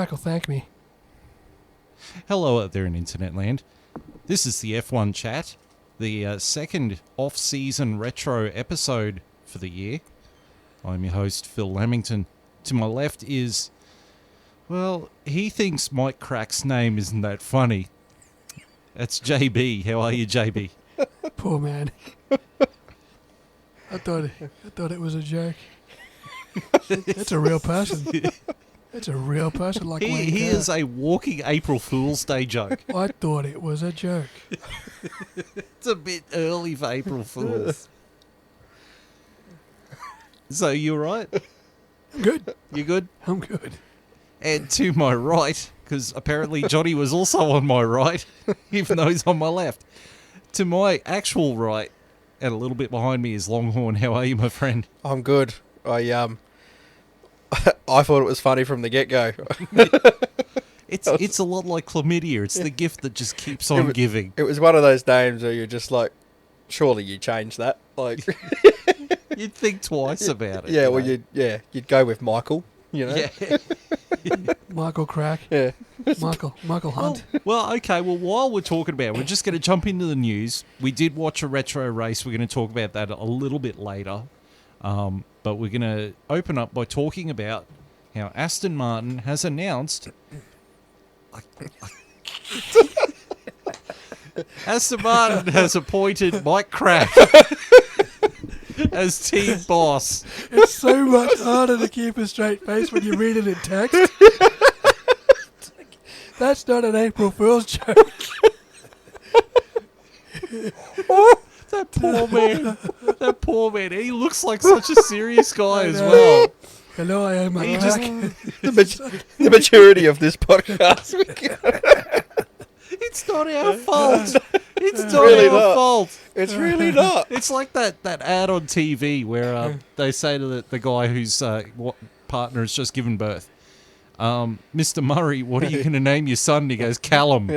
Krack will thank me. Hello out there in Internet Land. This is the F1 Chat, the second off-season retro episode for the year. I'm your host, Phil Lamington. To my left is, well, he thinks Mike Krack's name isn't that funny. That's JB. How are you, JB? Poor man. I thought it was a joke. That's a real person. That's a real person like Wayne He Kerr. is a walking April Fool's Day joke. I thought it was a joke. It's a bit early for April Fools. So, you all right? I'm good. You good? I'm good. And to my right, because apparently Johnny was also on my right, even though he's on my left. To my actual right, and a little bit behind me, is Longhorn. How are you, my friend? I'm good. I thought it was funny from the get-go. It's a lot like chlamydia. It's the gift that just keeps on giving. It was one of those names where you're just like, surely you change that. Like, You'd think twice about it. yeah, well, you'd go with Michael. You know. Yeah. Michael Krack. Yeah. Michael Hunt. Well, okay. Well, while we're talking about it, we're just going to jump into the news. We did watch a retro race. We're going to talk about that a little bit later. But we're going to open up by talking about how Aston Martin has announced... Aston Martin has appointed Mike Krack as team boss. It's so much harder to keep a straight face when you read it in text. That's not an April Fool's joke. That poor man. He looks like such a serious guy as well. Hello, I am Mike Krack. The maturity of this podcast. It's not our fault. It's not really our not. fault. It's really not. It's like that ad on TV where they say to the guy whose partner has just given birth, Mr. Murray, what are you going to name your son? And he goes, Callum.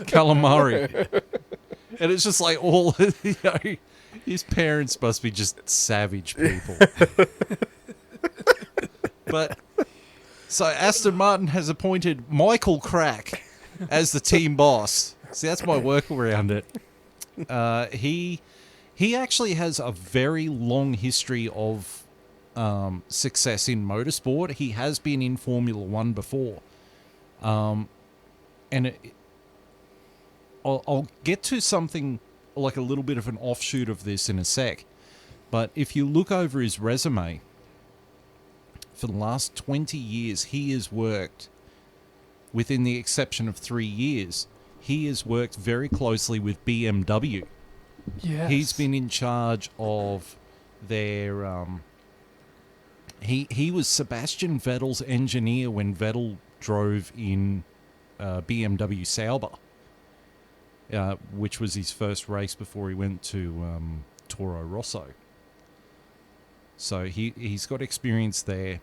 Callum Murray. And it's just like all, his parents must be just savage people. But, so Aston Martin has appointed Michael Krack as the team boss. See, that's my work around it. He actually has a very long history of success in motorsport. He has been in Formula One before. And I'll get to something like a little bit of an offshoot of this in a sec. But if you look over his resume, for the last 20 years, he has worked, within the exception of 3 years, he has worked very closely with BMW. Yes. He's been in charge of their... He was Sebastian Vettel's engineer when Vettel drove in BMW Sauber, which was his first race before he went to Toro Rosso. So he's got experience there.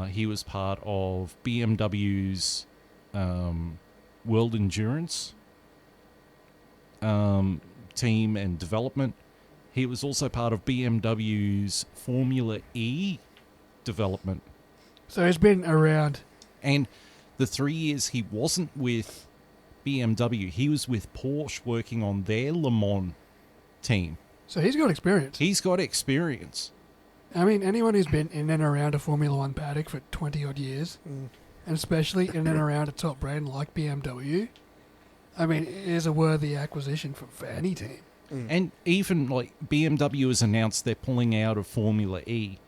He was part of BMW's World Endurance team and development. He was also part of BMW's Formula E development. So he's been around. And the 3 years he wasn't with BMW, he was with Porsche working on their Le Mans team. So he's got experience. He's got experience. I mean, anyone who's been in and around a Formula One paddock for 20-odd years, and especially in and around a top brand like BMW, I mean, it is a worthy acquisition for any team. And even like BMW has announced they're pulling out of Formula E.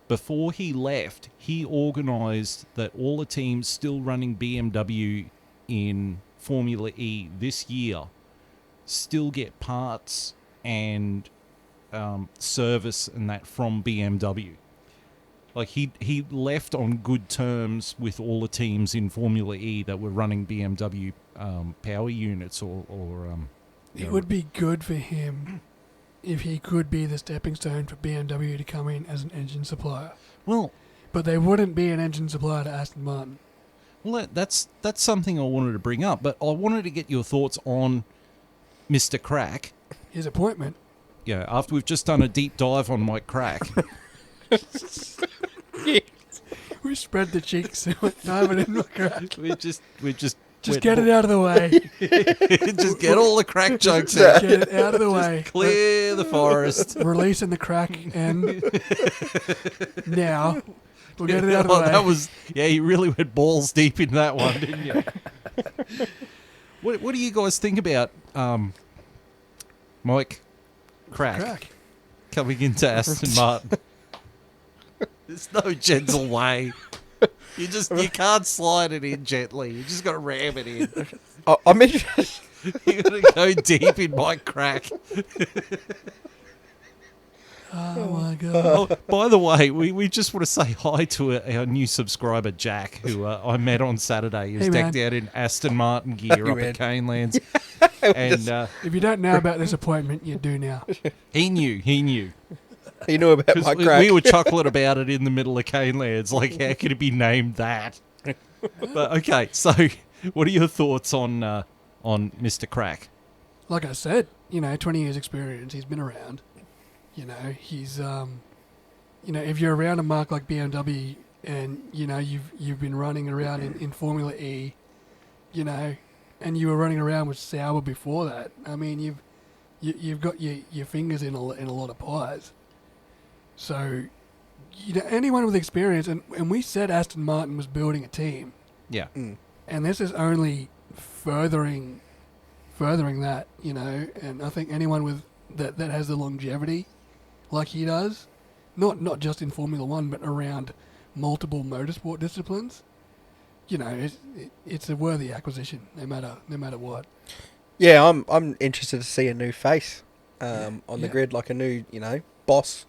Before he left, he organised that all the teams still running BMW in Formula E this year still get parts and service and that from BMW. Like he left on good terms with all the teams in Formula E that were running BMW power units or it would be good for him if he could be the stepping stone for BMW to come in as an engine supplier. Well, but they wouldn't be an engine supplier to Aston Martin. Well, that's something I wanted to bring up, but I wanted to get your thoughts on Mr. Krack. His appointment. Yeah, after we've just done a deep dive on Mike Krack. We spread the cheeks. Time it in my crack. We just Just get it out of the way. just get all the crack jokes out. Get it out of the way. Clear the forest. Releasing the crack, and now we'll get it out of the Oh, way. that was you really went balls deep in that one, didn't you? What do you guys think about Mike Krack crack. coming into Aston Martin? There's no gentle way. You can't slide it in gently. You just got to ram it in. I'm interested. You got to go deep in Mike Krack. Oh my god. Oh, by the way, we just want to say hi to our new subscriber, Jack, who I met on Saturday. He was Hey, man. decked out in Aston Martin gear Hey, up man. at Canelands. And If you don't know about this appointment, you do now. he knew. You know about 'Cause my crack. we were chuckling about it in the middle of Canelands. Like, how could it be named that? But okay, so what are your thoughts on Mr. Krack? Like I said, 20 years experience. He's been around. He's if you're around a mark like BMW, and you've been running around in Formula E, and you were running around with Sauber before that. I mean, you've got your fingers in a lot of pies. So, anyone with experience, and we said Aston Martin was building a team, Yeah. and this is only furthering that, and I think anyone with that has the longevity like he does, not just in Formula One, but around multiple motorsport disciplines, it's a worthy acquisition, no matter what. Yeah, I'm interested to see a new face on the grid, like a new, boss.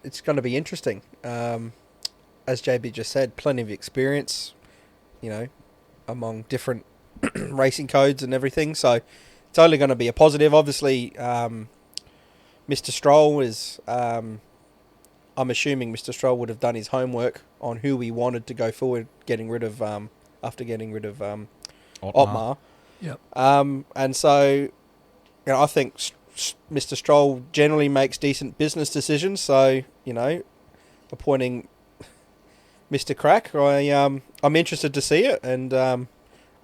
It's going to be interesting. As JB just said, plenty of experience, among different racing codes and everything. So it's only going to be a positive. Obviously, Mr. Stroll is... I'm assuming Mr. Stroll would have done his homework on who he wanted to go forward, after getting rid of Otmar. Yep. And so, I think Mr. Stroll generally makes decent business decisions. So, appointing Mr. Krack, I'm interested to see it, and I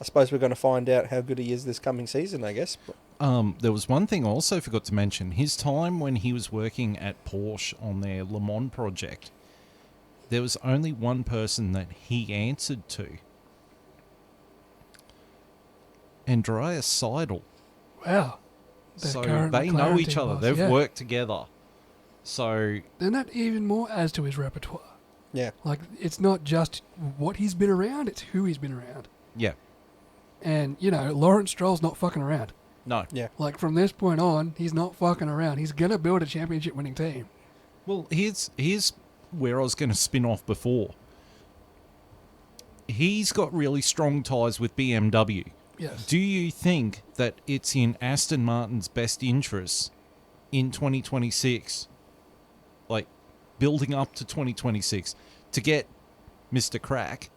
suppose we're going to find out how good he is this coming season, I guess. There was one thing I also forgot to mention. His time when he was working at Porsche on their Le Mans project, there was only one person that he answered to. Andreas Seidel. Wow. So current they know McLaren each team other. boss, They've yeah. worked together. So Then that even more adds to his repertoire. Yeah. Like, it's not just what he's been around, it's who he's been around. yeah, And, Lawrence Stroll's not fucking around. no. Yeah. Like, from this point on, he's not fucking around. He's going to build a championship-winning team. Well, here's where I was going to spin off before. He's got really strong ties with BMW. Yes. Do you think that it's in Aston Martin's best interests in 2026, like building up to 2026, to get Mr. Krack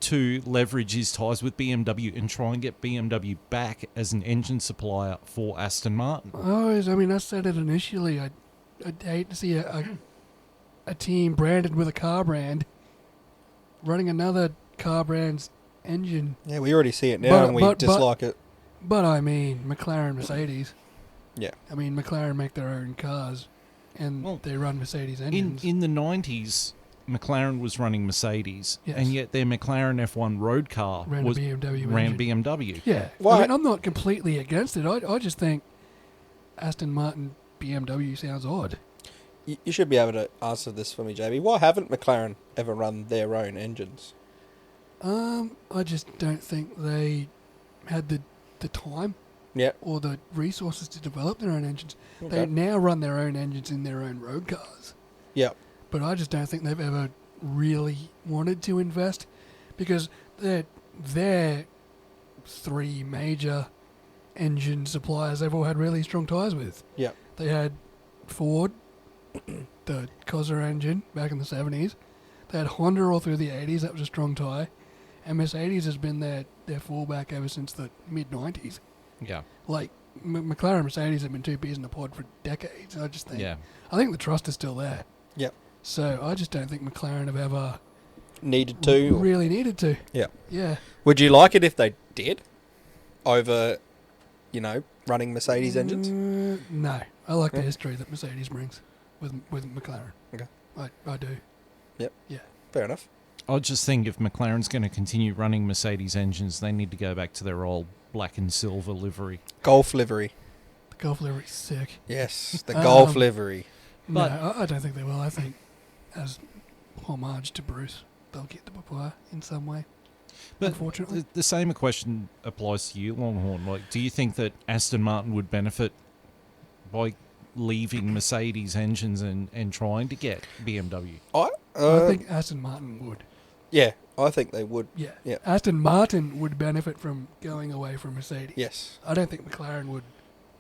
to leverage his ties with BMW and try and get BMW back as an engine supplier for Aston Martin? I said it initially. I'd hate to see a team branded with a car brand running another car brand's engine. Yeah, we already see it now, and we dislike it. But McLaren, Mercedes. Yeah. McLaren make their own cars, and they run Mercedes engines. In the 90s, McLaren was running Mercedes, Yes. and yet their McLaren F1 road car Ran a BMW ran engine. BMW. Yeah. Why- I'm not completely against it. I just think Aston Martin BMW sounds odd. You should be able to answer this for me, JB. Why haven't McLaren ever run their own engines? I just don't think they had the time Yeah. or the resources to develop their own engines. Okay. They now run their own engines in their own road cars. Yeah. But I just don't think they've ever really wanted to invest, because they're three major engine suppliers they've all had really strong ties with. Yeah. They had Ford, the Cosworth engine back in the 70s. They had Honda all through the 80s. That was a strong tie. And Mercedes has been their fallback ever since the mid-90s. Yeah. Like, McLaren and Mercedes have been two peas in a pod for decades. I just think... Yeah. I think the trust is still there. Yeah. So I just don't think McLaren have ever Needed to. really needed to. Yeah. Yeah. Would you like it if they did? Over, running Mercedes engines? No. I like the Yeah. history that Mercedes brings with McLaren. Okay. I do. Yep. Yeah. Fair enough. I just think if McLaren's going to continue running Mercedes engines, they need to go back to their old black and silver livery. Golf livery. The Golf livery's sick. Yes, the golf livery. But- No, I don't think they will. I think as homage to Bruce, they'll get the Papua in some way. But Unfortunately. the same question applies to you, Longhorn. Like, do you think that Aston Martin would benefit by leaving Mercedes engines and trying to get BMW? I think Aston Martin would. Yeah, I think they would. Yeah. Yeah. Aston Martin would benefit from going away from Mercedes. Yes. I don't think McLaren would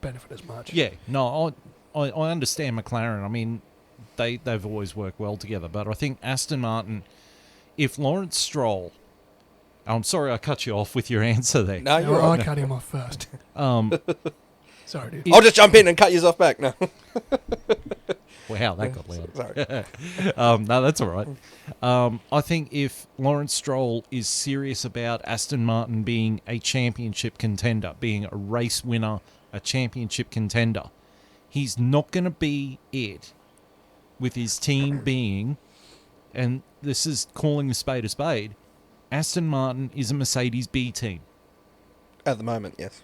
benefit as much. Yeah, no, I understand McLaren. I mean, they've always worked well together. But I think Aston Martin, if Lawrence Stroll... I'm sorry I cut you off with your answer there. No, No, you're I right. cut him off first. Sorry, dude. I'll just jump in and cut you off back. No. Wow, that got loud. Sorry. No, that's all right. I think if Lawrence Stroll is serious about Aston Martin being a championship contender, being a race winner, a championship contender, he's not going to be it with his team being, and this is calling a spade, Aston Martin is a Mercedes B team. At the moment, yes.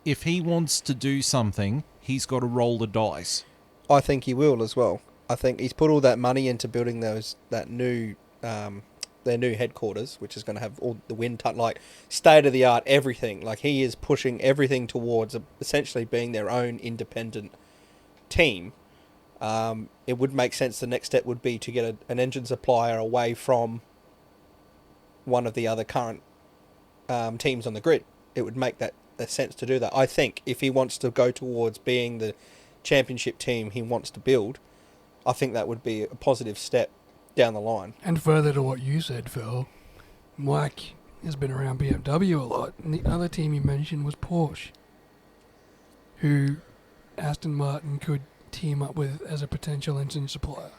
If he wants to do something, he's got to roll the dice. I think he will as well. I think he's put all that money into building their new headquarters, which is going to have all the wind state of the art everything. Like, he is pushing everything towards essentially being their own independent team. It would make sense. The next step would be to get an engine supplier away from one of the other current teams on the grid. It would make that sense to do that. I think if he wants to go towards being the championship team he wants to build, I think that would be a positive step down the line. And further to what you said, Phil, Mike has been around BMW a lot, and the other team you mentioned was Porsche, who Aston Martin could team up with as a potential engine supplier.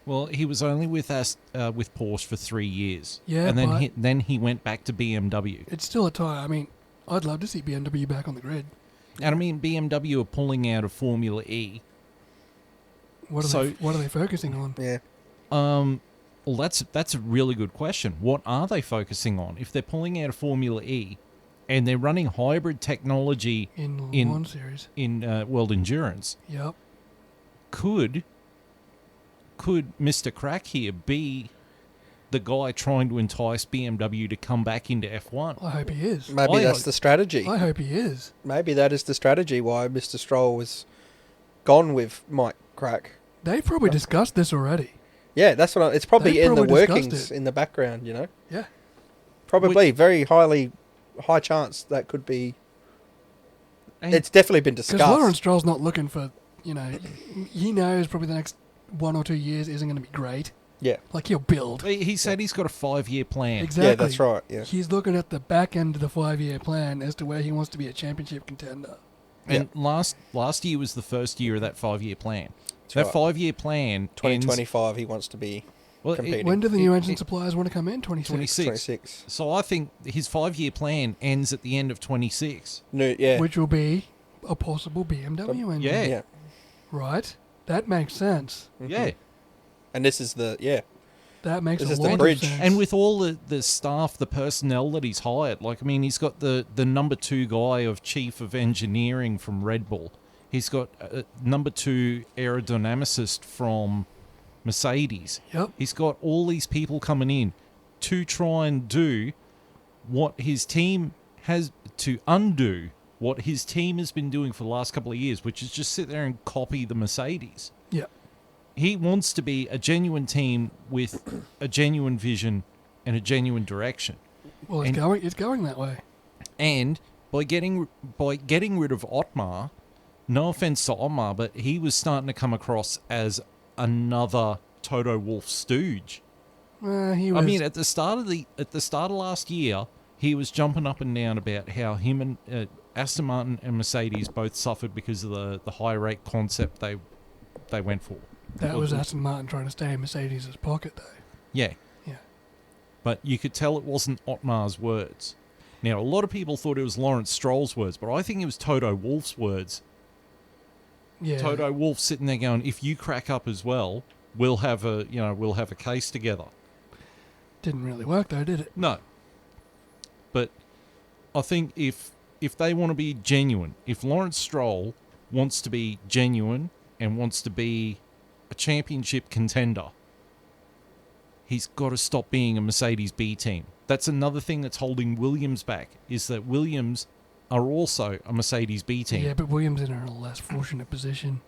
Well, he was only with Porsche for 3 years. Yeah, and but- then he went back to BMW. It's still a tie. I mean, I'd love to see BMW back on the grid. And I mean, BMW are pulling out of Formula E. What are they focusing on? Yeah. Well, that's a really good question. What are they focusing on? If they're pulling out of Formula E and they're running hybrid technology In In- one series. in World Endurance, Yep. could Mr. Krack here be the guy trying to entice BMW to come back into F1? I hope he is. Maybe that's the strategy. I hope he is. Maybe that is the strategy why Mr. Stroll was gone with Mike Krack. They've probably discussed this already. Yeah, that's what it's probably They've in the probably discussed workings it. in the background, Yeah. Probably very high chance that could be. And It's definitely been Because discussed. Lawrence Stroll's not looking for, he knows probably the next 1 or 2 years isn't going to be great. Yeah. Like, he'll build. he said he's got a 5-year plan. Exactly. Yeah, that's right. Yeah. He's looking at the back end of the 5-year plan as to where he wants to be a championship contender. And last year was the first year of that 5-year plan. That's That right. 5-year plan ends... 2025, he wants to be Well, competing. When do the new engine suppliers want to come in? 26. 26. 26. So I think his 5-year plan ends at the end of 26. No, yeah. Which will be a possible BMW engine. Yeah. Yeah. Right? That makes sense. Mhm. Yeah. And this is the That makes This a is the lot bridge. of sense. And with all the staff, the personnel that he's hired, like, I mean, he's got the number 2 guy of chief of engineering from Red Bull. He's got number 2 aerodynamicist from Mercedes. Yep. He's got all these people coming in to try and do what his team has to undo what his team has been doing for the last couple of years, which is just sit there and copy the Mercedes. Yep. He wants to be a genuine team with a genuine vision and a genuine direction. Well, And- it's going that way. And by getting rid of Otmar, no offense to Otmar, but he was starting to come across as another Toto Wolff stooge. He was, I mean, at the start of last year, he was jumping up and down about how him and Aston Martin and Mercedes both suffered because of the high rate concept they went for. That was Aston Martin trying to stay in Mercedes' pocket, though. Yeah. Yeah. But you could tell it wasn't Otmar's words. Now, a lot of people thought it was Lawrence Stroll's words, but I think it was Toto Wolff's words. Yeah. Toto Wolff sitting there going, if you crack up as well, we'll have a case together. Didn't really work, though, did it? No. But I think if they want to be genuine, if Lawrence Stroll wants to be genuine and wants to be a championship contender, he's got to stop being a Mercedes B team. That's another thing that's holding Williams back, is that Williams are also a Mercedes B team. Yeah, but Williams is in a less fortunate position.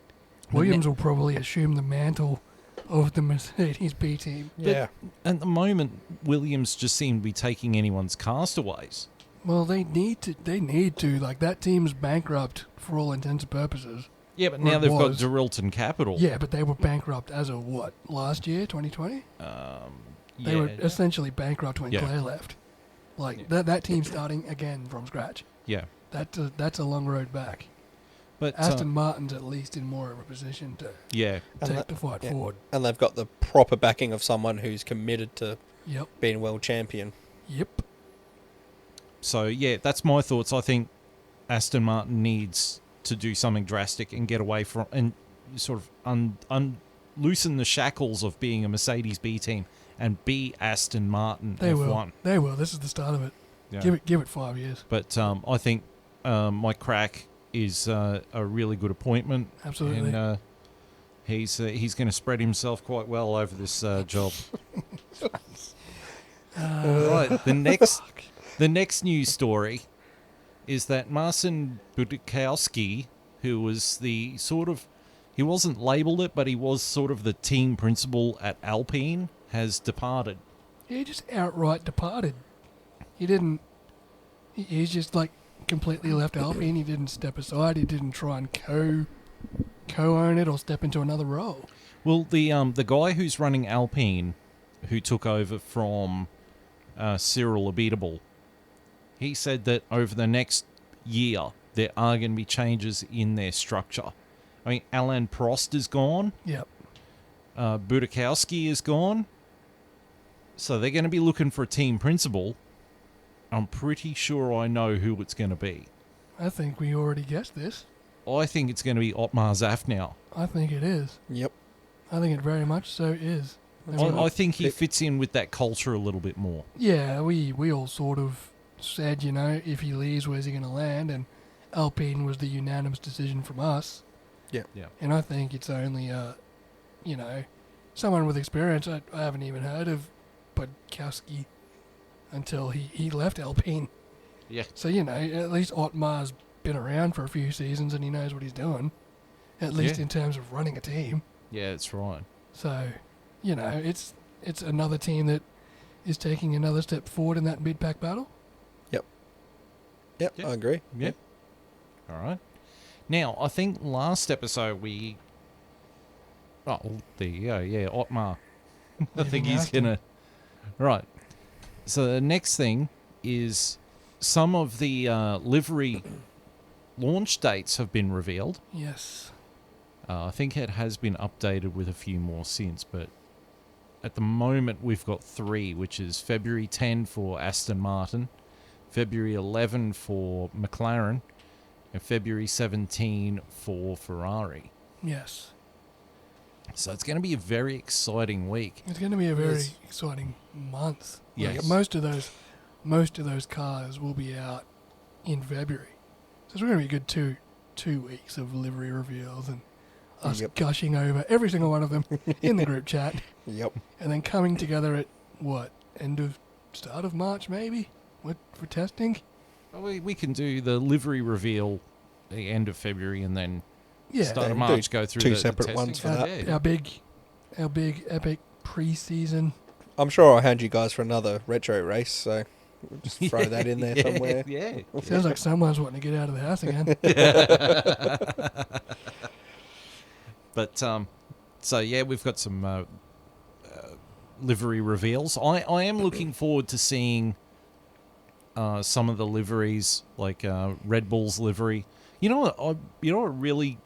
Williams will probably assume the mantle of the Mercedes B team. Yeah. At the moment, Williams just seem to be taking anyone's castaways. Well, they need to. Like, that team's bankrupt for all intents and purposes. Yeah, but Or now it they've got was. Dorilton Capital. Yeah, but they were bankrupt as of what? Last year, 2020? They were essentially bankrupt when Yeah. Claire left. Like, Yeah. that team's starting again from scratch. Yeah. That's a long road back. But Aston Martin's at least in more of a position to yeah. And take that- the fight yeah. forward. And they've got the proper backing of someone who's committed to Yep. being world champion. Yep. So, yeah, that's my thoughts. I think Aston Martin needs to do something drastic and get away from and sort of loosen the shackles of being a Mercedes B team and be Aston Martin They F1. will. They will. This is the start of it. Yeah. Give it 5 years. But I think Mike Krack is a really good appointment. Absolutely. And he's going to spread himself quite well over this job. Right. The next news story is that Marcin Budikowski, who was he wasn't labelled it, but he was sort of the team principal at Alpine, has departed. He just outright departed. He didn't. He's just like completely left Alpine. He didn't step aside. He didn't try and co-own it or step into another role. Well, the guy who's running Alpine, who took over from Cyril Abiteboul, he said that over the next year there are going to be changes in their structure. I mean, Alain Prost is gone. Yep. Budikowski is gone. So they're going to be looking for a team principal. I'm pretty sure I know who it's going to be. I think we already guessed this. I think it's going to be Otmar Zafnauer. I think it is. Yep. I think it very much so is. I think he fits in with that culture a little bit more. Yeah, we all sort of said, if he leaves, where's he going to land? And Alpine was the unanimous decision from us. Yeah. Yeah. And I think it's only, someone with experience. I haven't even heard of Budkowski until he left Alpine. Yeah. So, at least Otmar's been around for a few seasons and he knows what he's doing, at least Yeah. in terms of running a team. Yeah, that's right. So, it's another team that is taking another step forward in that mid-pack battle. Yep, Yeah. I agree. Yeah. All right. Now, I think last episode we... Oh, there you go. Yeah, Otmar. I think he's going to... Right. So the next thing is some of the livery launch dates have been revealed. Yes. I think it has been updated with a few more since, but at the moment we've got 3, which is February 10 for Aston Martin, February 11 for McLaren, and February 17 for Ferrari. Yes. So it's going to be a very exciting week. It's going to be a very Yes. exciting month. Yes. Like, most of those cars will be out in February. So it's going to be a good two weeks of livery reveals and us Yep. gushing over every single one of them in the group chat, Yep. and then coming together at start of March maybe, for testing. Well, we can do the livery reveal at the end of February and then Yeah. start of Yeah, March, do go through two the separate testing. ones for that. Yeah. Our big epic pre-season. I'm sure I'll hand you guys for another retro race, so we'll just throw that in there somewhere. Yeah. Sounds like someone's wanting to get out of the house again. But so yeah, we've got some livery reveals. I am looking forward to seeing some of the liveries, like Red Bull's livery. You know what? Really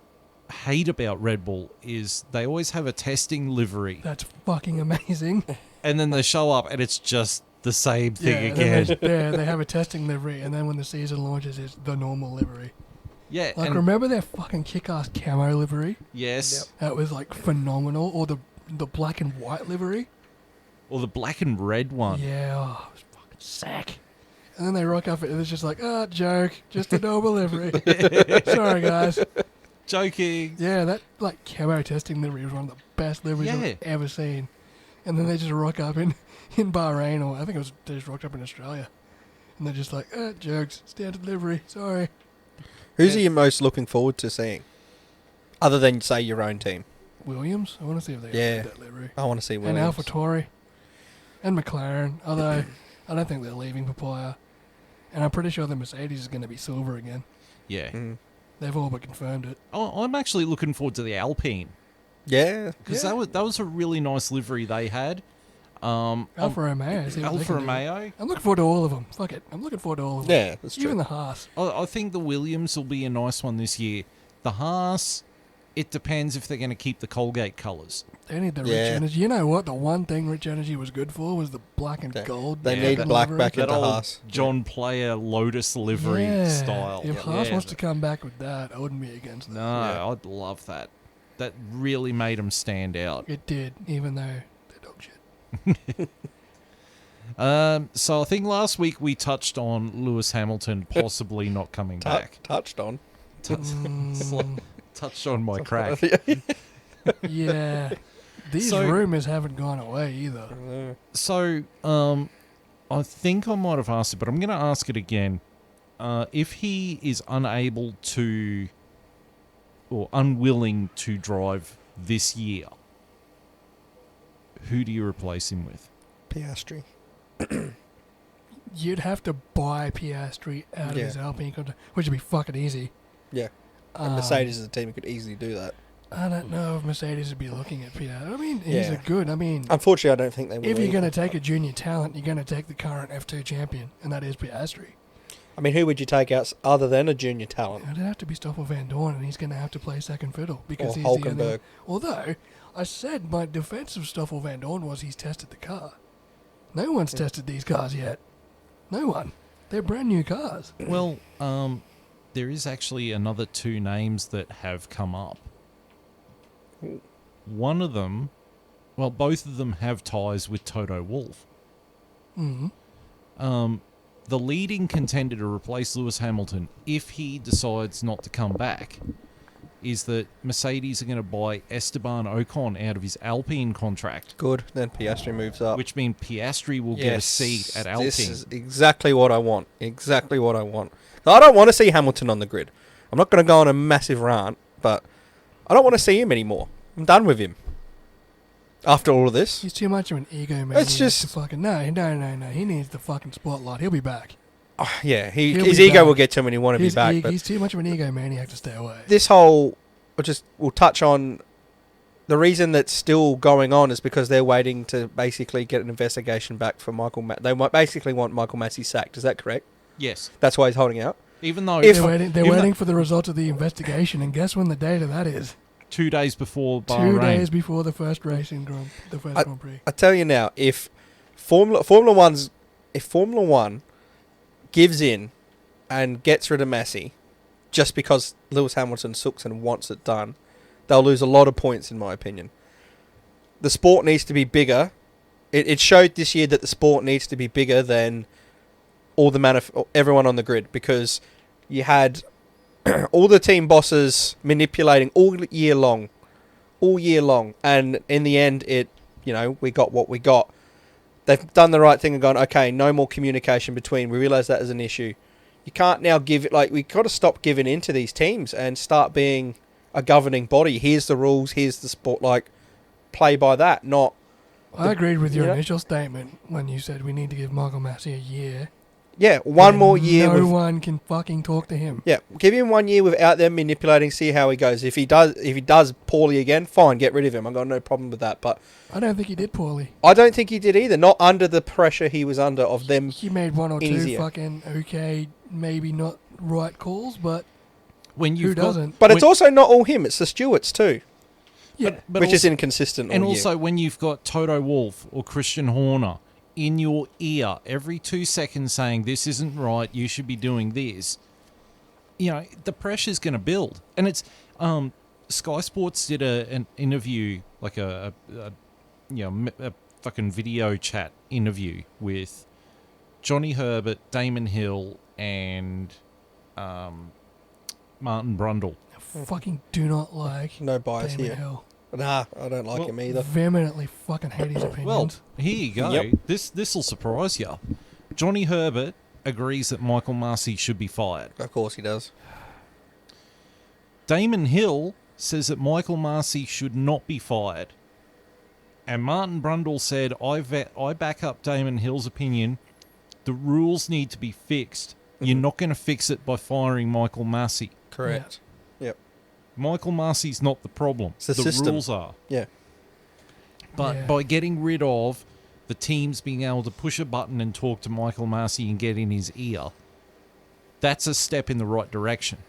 hate about Red Bull is they always have a testing livery, That's fucking amazing. and then they show up and it's just the same thing again. They have a testing livery, and then when the season launches, it's the normal livery. Yeah, Like, and remember their fucking kick-ass camo livery? yes, That was, like, phenomenal. Or the black and white livery. or the black and red one. Yeah, oh, it was fucking sick. And then they rock up, and it's just like, joke, just a normal livery. Sorry, guys. Joking. Yeah, that, like, camo testing livery was one of the best liveries Yeah. I've ever seen. And then they just rock up in Bahrain, or I think they just rocked up in Australia. And they're just like, jokes, standard livery, sorry. Who's are you most looking forward to seeing? Other than, say, your own team. Williams, I want to see if they Yeah. get that livery. I want to see Williams. And AlphaTauri. And McLaren, although I don't think they're leaving Papaya. And I'm pretty sure the Mercedes is going to be silver again. Yeah. Mm. They've all but confirmed it. I'm actually looking forward to the Alpine Yeah. because Yeah. that was a really nice livery they had. Alfa Romeo. See what they Alfa can do. Romeo. I'm looking forward to all of them. Fuck it. I'm looking forward to all of them. Yeah, that's true. Even the Haas. I think the Williams will be a nice one this year. The Haas, it depends if they're going to keep the Colgate colours. They need the Yeah. Rich Energy. You know what? The one thing Rich Energy was good for was the black and They- gold. They Yeah, need that- black livery. back That into old Haas. John Player Lotus livery Yeah. style. If Haas Yeah. wants to come back with that, I wouldn't be against that. No, Yeah. I'd love that. That really made them stand out. It did, even though they're dog shit. So I think last week we touched on Lewis Hamilton possibly not coming back. Touched on. Touched on my crack. Yeah. These So- rumours haven't gone away either. So, I think I might have asked it, but I'm going to ask it again. If he is unable to, or unwilling to drive this year, who do you replace him with? Piastri. You'd have to buy Piastri out of Yeah. his Alpine contract, which would be fucking easy. Yeah. And Mercedes is a team who could easily do that. I don't know if Mercedes would be looking at Piastri. I mean, he's Yeah. a good. I mean, Unfortunately, I don't think they will. if you're either. going to take a junior talent, you're going to take the current F2 champion, and that is Piastri. I mean, who would you take out other than a junior talent? It'd have to be Stoffel Van Dorn, and he's going to have to play second fiddle because Or he's the only. Hulkenberg. Although I said my defense of Stoffel Van Dorn was he's tested the car. No one's tested these cars yet. No one. They're brand new cars. Well, there is actually another two names that have come up. One of them, well, both of them have ties with Toto Wolff. Mm-hmm. The leading contender to replace Lewis Hamilton, if he decides not to come back, is that Mercedes are going to buy Esteban Ocon out of his Alpine contract, Good. Then Piastri moves up. which means Piastri will get a seat at Alpine. This is exactly what I want. Exactly what I want. I don't want to see Hamilton on the grid. I'm not going to go on a massive rant, but I don't want to see him anymore. I'm done with him. After all of this. He's too much of an egomaniac. It's just- to fucking no. He needs the fucking spotlight. He'll be back. Yeah, He'll his be ego back. will get to him and he want to be He's, back. But he's too much of an egomaniac to stay away. this whole, we'll touch on the reason that's still going on is because they're waiting to basically get an investigation back for Michael. They might basically want Michael Massey sacked. Is that correct? Yes, That's why he's holding out. even though If- They're even waiting for the results of the investigation, and guess when the date of that is? 2 days before Bahrain. 2 days before the first racing the first Grand Prix. I tell you now, if Formula One gives in and gets rid of Massey just because Lewis Hamilton sucks and wants it done, they'll lose a lot of points, in my opinion. The sport needs to be bigger. It showed this year that the sport needs to be bigger than all everyone on the grid, because you had all the team bosses manipulating all year long, and in the end, we got what we got. They've done the right thing and gone, okay, no more communication between. We realise that is an issue. You can't now give it, we got to stop giving in to these teams and start being a governing body. Here's the rules, here's the sport, play by that, not... I agreed with your yeah. initial statement when you said we need to give Michael Massey a year. Yeah, one and more year No with... one can fucking talk to him. Yeah, give him 1 year without them manipulating, see how he goes. If he does poorly again, fine, get rid of him. I've got no problem with that. But I don't think he did poorly. I don't think he did either. Not under the pressure he was under of them. He made one or two Easier. fucking okay, maybe not right calls, but when Who you've doesn't? But it's also not all him. It's the stewards too, Yeah. but which is also- inconsistent. And all also, year. when you've got Toto Wolff or Christian Horner in your ear every 2 seconds saying, this isn't right, you should be doing this, the pressure's going to build. And it's Sky Sports did an interview, like a fucking video chat interview with Johnny Herbert, Damon Hill, and Martin Brundle. I fucking do not like No bias Damon here. Hill. Nah, I don't like him either. Vehemently fucking hate his opinions. Well, here you go. Yep. This will surprise you. Johnny Herbert agrees that Michael Massey should be fired. Of course he does. Damon Hill says that Michael Massey should not be fired. And Martin Brundle said, I back up Damon Hill's opinion. The rules need to be fixed. You're not going to fix it by firing Michael Massey. Correct. Yep. Michael Massey's not the problem. It's the system. Rules are. Yeah. But Yeah. by getting rid of the teams being able to push a button and talk to Michael Massey and get in his ear, that's a step in the right direction.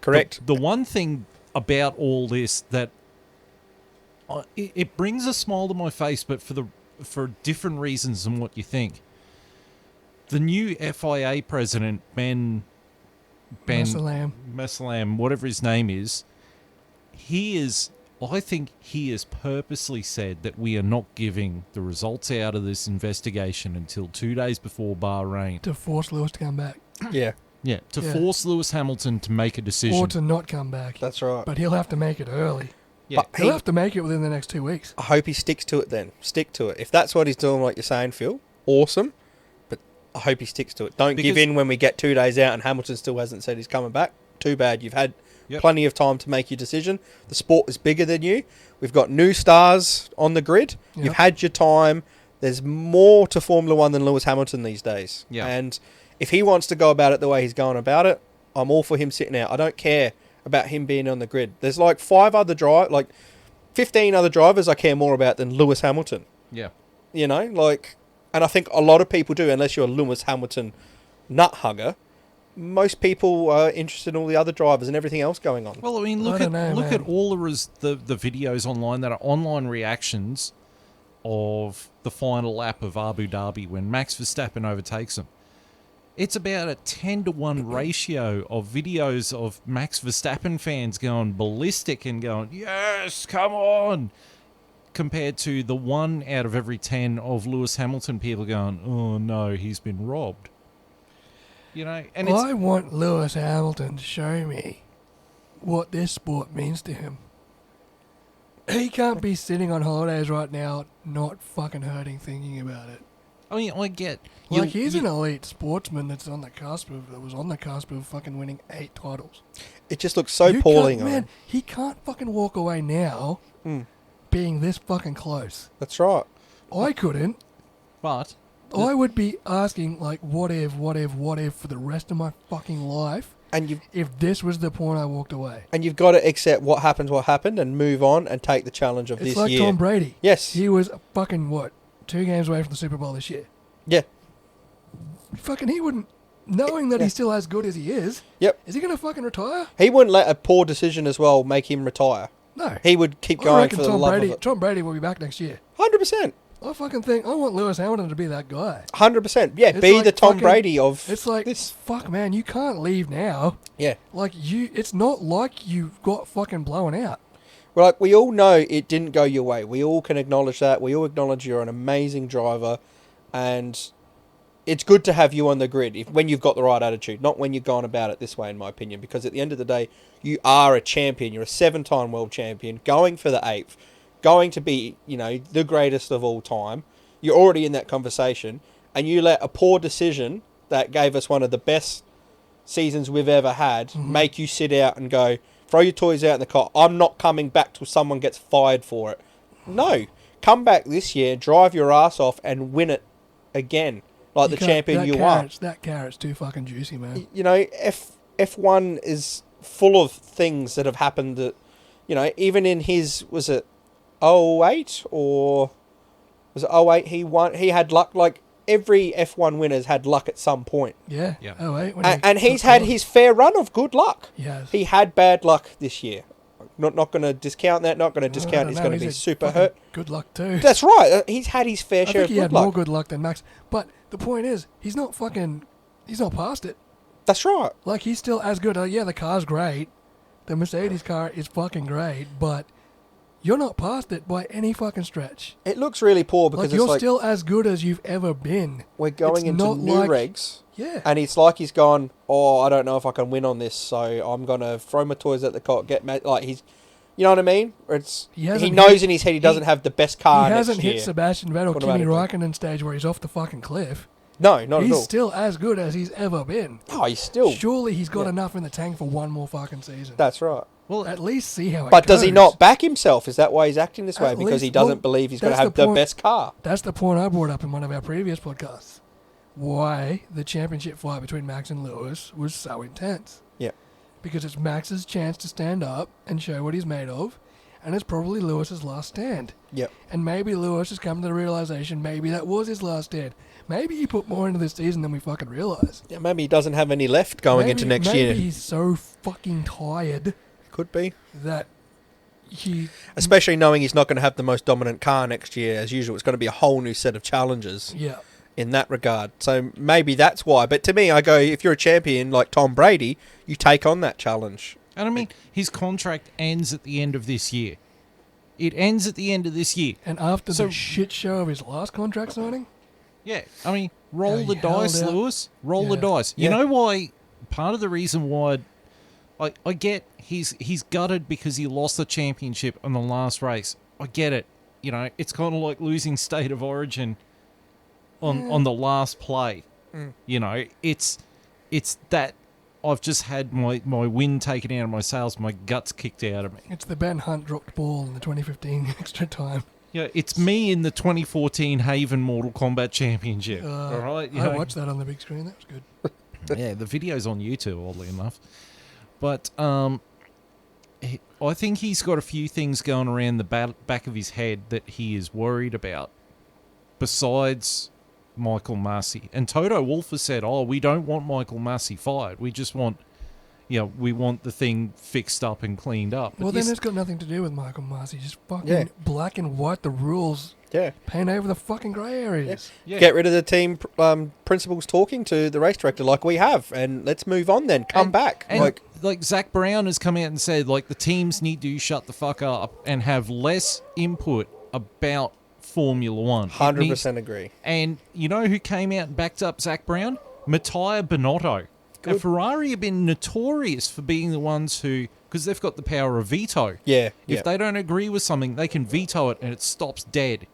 Correct. The one thing about all this that it brings a smile to my face, but for different reasons than what you think. The new FIA president, Ben Messelam. whatever his name is, I think he has purposely said that we are not giving the results out of this investigation until 2 days before Bahrain. To force Lewis to come back. Yeah, Yeah, to Yeah. force Lewis Hamilton to make a decision. Or to not come back. that's right. But he'll have to make it early. Yeah. But He'll have to make it within the next 2 weeks. I hope he sticks to it then. Stick to it. If that's what he's doing, like you're saying, Phil, awesome. But I hope he sticks to it. Don't give Because- in when we get 2 days out and Hamilton still hasn't said he's coming back. Too bad. You've had Yep. plenty of time to make your decision. The sport is bigger than you. We've got new stars on the grid. Yep. You've had your time. There's more to Formula One than Lewis Hamilton these days. Yeah. And if he wants to go about it the way he's going about it, I'm all for him sitting out. I don't care about him being on the grid. There's like 15 other drivers I care more about than Lewis Hamilton. Yeah. And I think a lot of people do, unless you're a Lewis Hamilton nut hugger. Most people are interested in all the other drivers and everything else going on. Well, I mean, I look don't know, at man. all the videos online that are online reactions of the final lap of Abu Dhabi when Max Verstappen overtakes him. It's about a 10-to-1 ratio of videos of Max Verstappen fans going ballistic and going, yes, come on, compared to the 1 out of every 10 of Lewis Hamilton people going, oh no, he's been robbed. And it's I want Lewis Hamilton to show me what this sport means to him. He can't be sitting on holidays right now, not fucking hurting thinking about it. I mean, I get Like, he's an elite sportsman that was on the cusp of fucking winning 8 titles. It just looks so You poorly can't- on Man, him. he can't fucking walk away now being this fucking close. That's right. I couldn't. but I would be asking, like, what if for the rest of my fucking life And if this was the point I walked away. you've got to accept what happened, and move on and take the challenge of It's this like year. Tom Brady. Yes. He was fucking, 2 games away from the Super Bowl this year. Yeah. Fucking, he wouldn't, knowing that Yeah. he's still as good as he is, Yep. is he going to fucking retire? He wouldn't let a poor decision as well make him retire. No. He would keep I going reckon for the Tom love Brady, of it. Tom Brady will be back next year. 100%. I fucking think, I want Lewis Hamilton to be that guy. 100%. Yeah, It's be like the Tom fucking- Brady of It's like, this. fuck, man, you can't leave now. Yeah. Like, it's not like you got fucking blown out. Well, like, we all know it didn't go your way. We all can acknowledge that. We all acknowledge you're an amazing driver, and it's good to have you on the grid when you've got the right attitude, not when you're going about it this way, in my opinion, because at the end of the day, you are a champion. You're a 7-time world champion, going for the 8th, going to be, the greatest of all time. You're already in that conversation, and you let a poor decision that gave us one of the best seasons we've ever had make you sit out and go, throw your toys out in the car. I'm not coming back till someone gets fired for it. No. Come back this year, drive your ass off, and win it again, like You the can't- champion that you carrot's, That carrot's too fucking juicy, man. are. F1 is full of things that have happened that, even in his, was it 08 or was it 08 he won? He had luck. Like, every F1 winner's had luck at some point. Yeah. Yeah. Oh, wait. And he's had his fair run of good luck. He has. He had bad luck this year. Not going to discount that. Not going to discount he's going to be super hurt. Good luck, too. That's right. He's had his fair share of he good had luck. more good luck than Max. But the point is, he's not past it. That's right. Like, he's still as good. Yeah, the car's great. The Mercedes car is fucking great, but you're not past it by any fucking stretch. It looks really poor because Like, you're still as good as you've ever been. we're going It's into not new like- regs. Yeah. And it's like he's gone, I don't know if I can win on this, so I'm going to throw my toys at the cot, like he's, you know what I mean? He knows in his head he doesn't have the best car He next hasn't year. hit Sebastian Vettel, Kimi Automatically. Raikkonen stage where he's off the fucking cliff. No, not at He's all. still as good as he's ever been. No, he's still... Surely he's got Yeah. enough in the tank for one more fucking season. That's right. Well, At least see how it But does he goes. not back himself? Is that why he's acting this way? At Because he least- doesn't well, believe he's going to that's have the the point. best car. That's the point I brought up in one of our previous podcasts. Why the championship fight between Max and Lewis was so intense. Yeah. Because it's Max's chance to stand up and show what he's made of, and it's probably Lewis's last stand. Yep. And maybe Lewis has come to the realization maybe that was his last stand. Maybe he put more into this season than we fucking realised. Yeah, maybe he doesn't have any left going into next maybe year. he's so fucking tired Could be. that he... Especially knowing he's not going to have the most dominant car next year as usual. It's going to be a whole new set of challenges Yeah. in that regard. So maybe that's why. But to me, I go, if you're a champion like Tom Brady, you take on that challenge. and I mean, his contract ends at the end of this year. It ends at the end of this year. And after So- the shit show of his last contract signing... Yeah, I mean, roll Yeah, the he held dice, out. Lewis. Roll the Yeah. dice. You Yeah. know why? Part of the reason why, I get he's gutted because he lost the championship on the last race. I get it. You know, it's kind of like losing State of Origin on the last play. You know, it's that I've just had my wind taken out of my sails, my guts kicked out of me. It's the Ben Hunt dropped ball in the 2015 extra time. Yeah, it's me in the 2014 Haven Mortal Kombat Championship. Uh, all right, you I know. watched that on the big screen. That was good. Yeah, the video's on YouTube, oddly enough. But I think he's got a few things going around the back of his head that he is worried about, besides Michael Masi. And Toto Wolff has said, we don't want Michael Masi fired. We just want, we want the thing fixed up and cleaned up. But Well, then this- it's got nothing to do with Michael Masi. Just fucking Yeah. black and white the rules. Yeah. Paint over the fucking grey areas. yeah. Get rid of the team principals talking to the race director like we have, and let's move on then. Come back. And like Zach Brown has come out and said, like, the teams need to shut the fuck up and have less input about Formula One. It 100% agree. And you know who came out and backed up Zach Brown? Mattia Binotto. Now, Good. Ferrari have been notorious for being the ones who, because they've got the power of veto. Yeah. If yeah. they don't agree with something, they can veto it and it stops dead.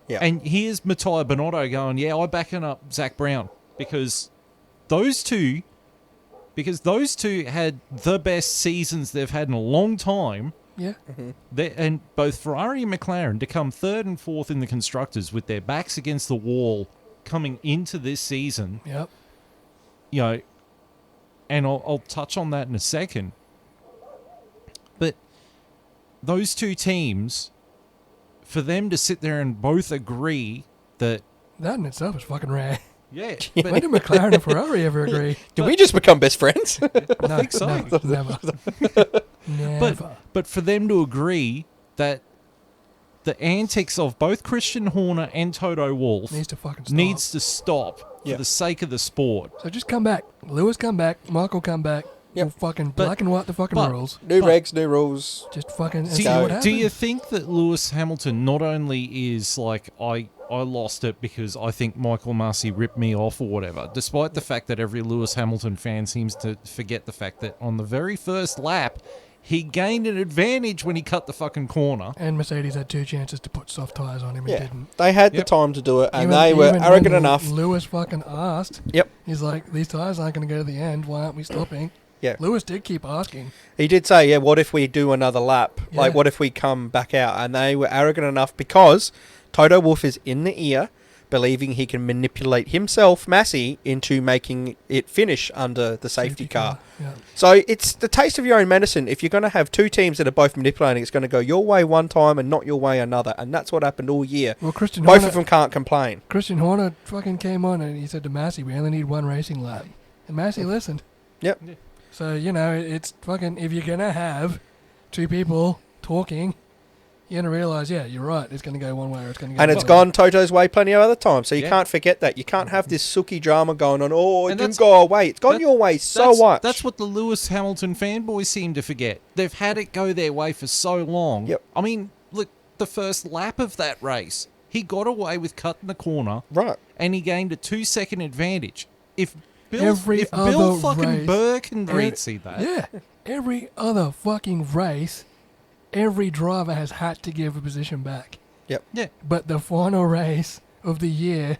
Yeah. And here's Mattia Binotto going, I'm backing up Zach Brown because those two had the best seasons they've had in a long time. Yeah. And both Ferrari and McLaren to come third and fourth in the constructors with their backs against the wall coming into this season, Yep. and I'll touch on that in a second. But those two teams, for them to sit there and both agree that, That in itself is fucking rare. yeah, When did McLaren and Ferrari ever agree? Did we just become best friends? No, think so. Never. Never. but for them to agree that the antics of both Christian Horner and Toto Wolff Needs to fucking stop. needs to stop for Yeah. the sake of the sport. So just come back. Lewis come back. Michael come back. Yep. We'll fucking black and white the fucking but- rules. New But- regs, new rules. Just fucking and Do see you, what do happens. you think that Lewis Hamilton not only is like, I lost it because I think Michael Masi ripped me off or whatever, despite the fact that every Lewis Hamilton fan seems to forget the fact that on the very first lap, he gained an advantage when he cut the fucking corner. And Mercedes had two chances to put soft tyres on him and Yeah. didn't. They had Yep. the time to do it, and Even- they were even arrogant when enough. Lewis fucking asked. Yep. He's like, these tyres aren't going to go to the end. Why aren't we stopping? Yeah. Lewis did keep asking. He did say, what if we do another lap? Like, Yeah. what if we come back out? And they were arrogant enough because Toto Wolff is in the ear, believing he can manipulate himself, Massey, into making it finish under the safety car. Yeah. So it's the taste of your own medicine. If you're going to have two teams that are both manipulating, it's going to go your way one time and not your way another. And that's what happened all year. Well, Both of them can't complain. Christian Horner fucking came on and he said to Massey, we only need one racing lap. And Massey listened. Yep. Yeah. So, you know, it's fucking, if you're going to have two people talking, you're going to realise, yeah, you're right, it's going to go one way or it's going to go And the it's other. gone Toto's way plenty of other times. So you Yeah. can't forget that. You can't have this sooky drama going on. Oh, it And didn't that's- go our way. It's gone your way so much. That's what the Lewis Hamilton fanboys seem to forget. They've had it go their way for so long. Yep. I mean, look, the first lap of that race, he got away with cutting the corner, Right. and he gained a 2-second advantage. If Bill Every fucking other race- Burr can every- read see that, Yeah. Every other fucking race, every driver has had to give a position back. yeah, But the final race of the year,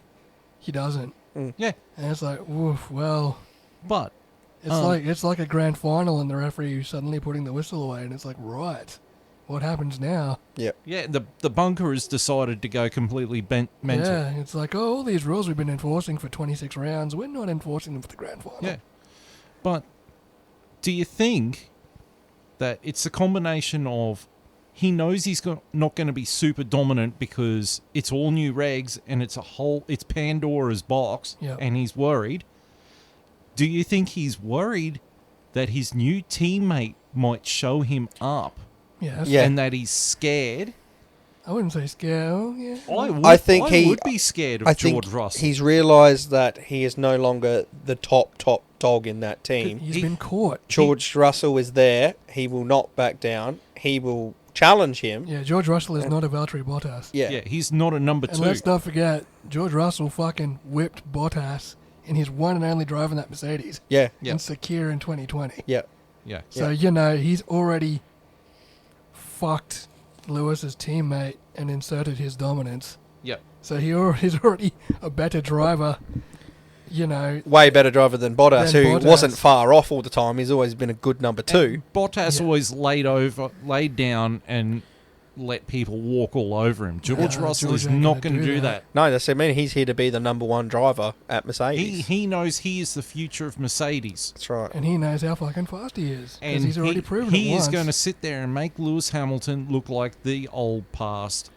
he doesn't. yeah. And it's like, woof, well, But it's like a grand final and the referee suddenly putting the whistle away and it's like, right, what happens now? yeah, the bunker has decided to go completely mental. Yeah, it's like, oh, all these rules we've been enforcing for 26 rounds, we're not enforcing them for the grand final. Yeah. But do you think that it's a combination of he knows he's not going to be super dominant because it's all new regs and it's Pandora's box, Yep. and he's worried? Do you think he's worried that his new teammate might show him up Yes. Yeah. and that he's scared? I wouldn't say scare. Oh, yeah. I think I he- would be scared of I George think Russell. he's realised that he is no longer the top dog in that team. He's been caught. George Russell is there. He will not back down. He will challenge him. Yeah, George Russell is not a Valtteri Bottas. Yeah. he's not a number And two. let's not forget, George Russell fucking whipped Bottas in his one and only drive in that Mercedes Yeah. Yeah. in Sakir in 2020. Yeah. Yeah. So, you know, he's already fucked Lewis's teammate and inserted his dominance. Yep. So he's already a better driver, you know. Way better driver than Bottas, Than who Bottas. wasn't far off all the time. He's always been a good number two. Bottas Yeah. always laid down and let people walk all over him. George Yeah, Russell George is ain't not gonna going to do do that. that. No, that's I mean he's here to be the number one driver at Mercedes. He knows he is the future of Mercedes. That's right. And he knows how fucking fast he is. Because And he's already proven he it is once. going to sit there and make Lewis Hamilton look like the old past.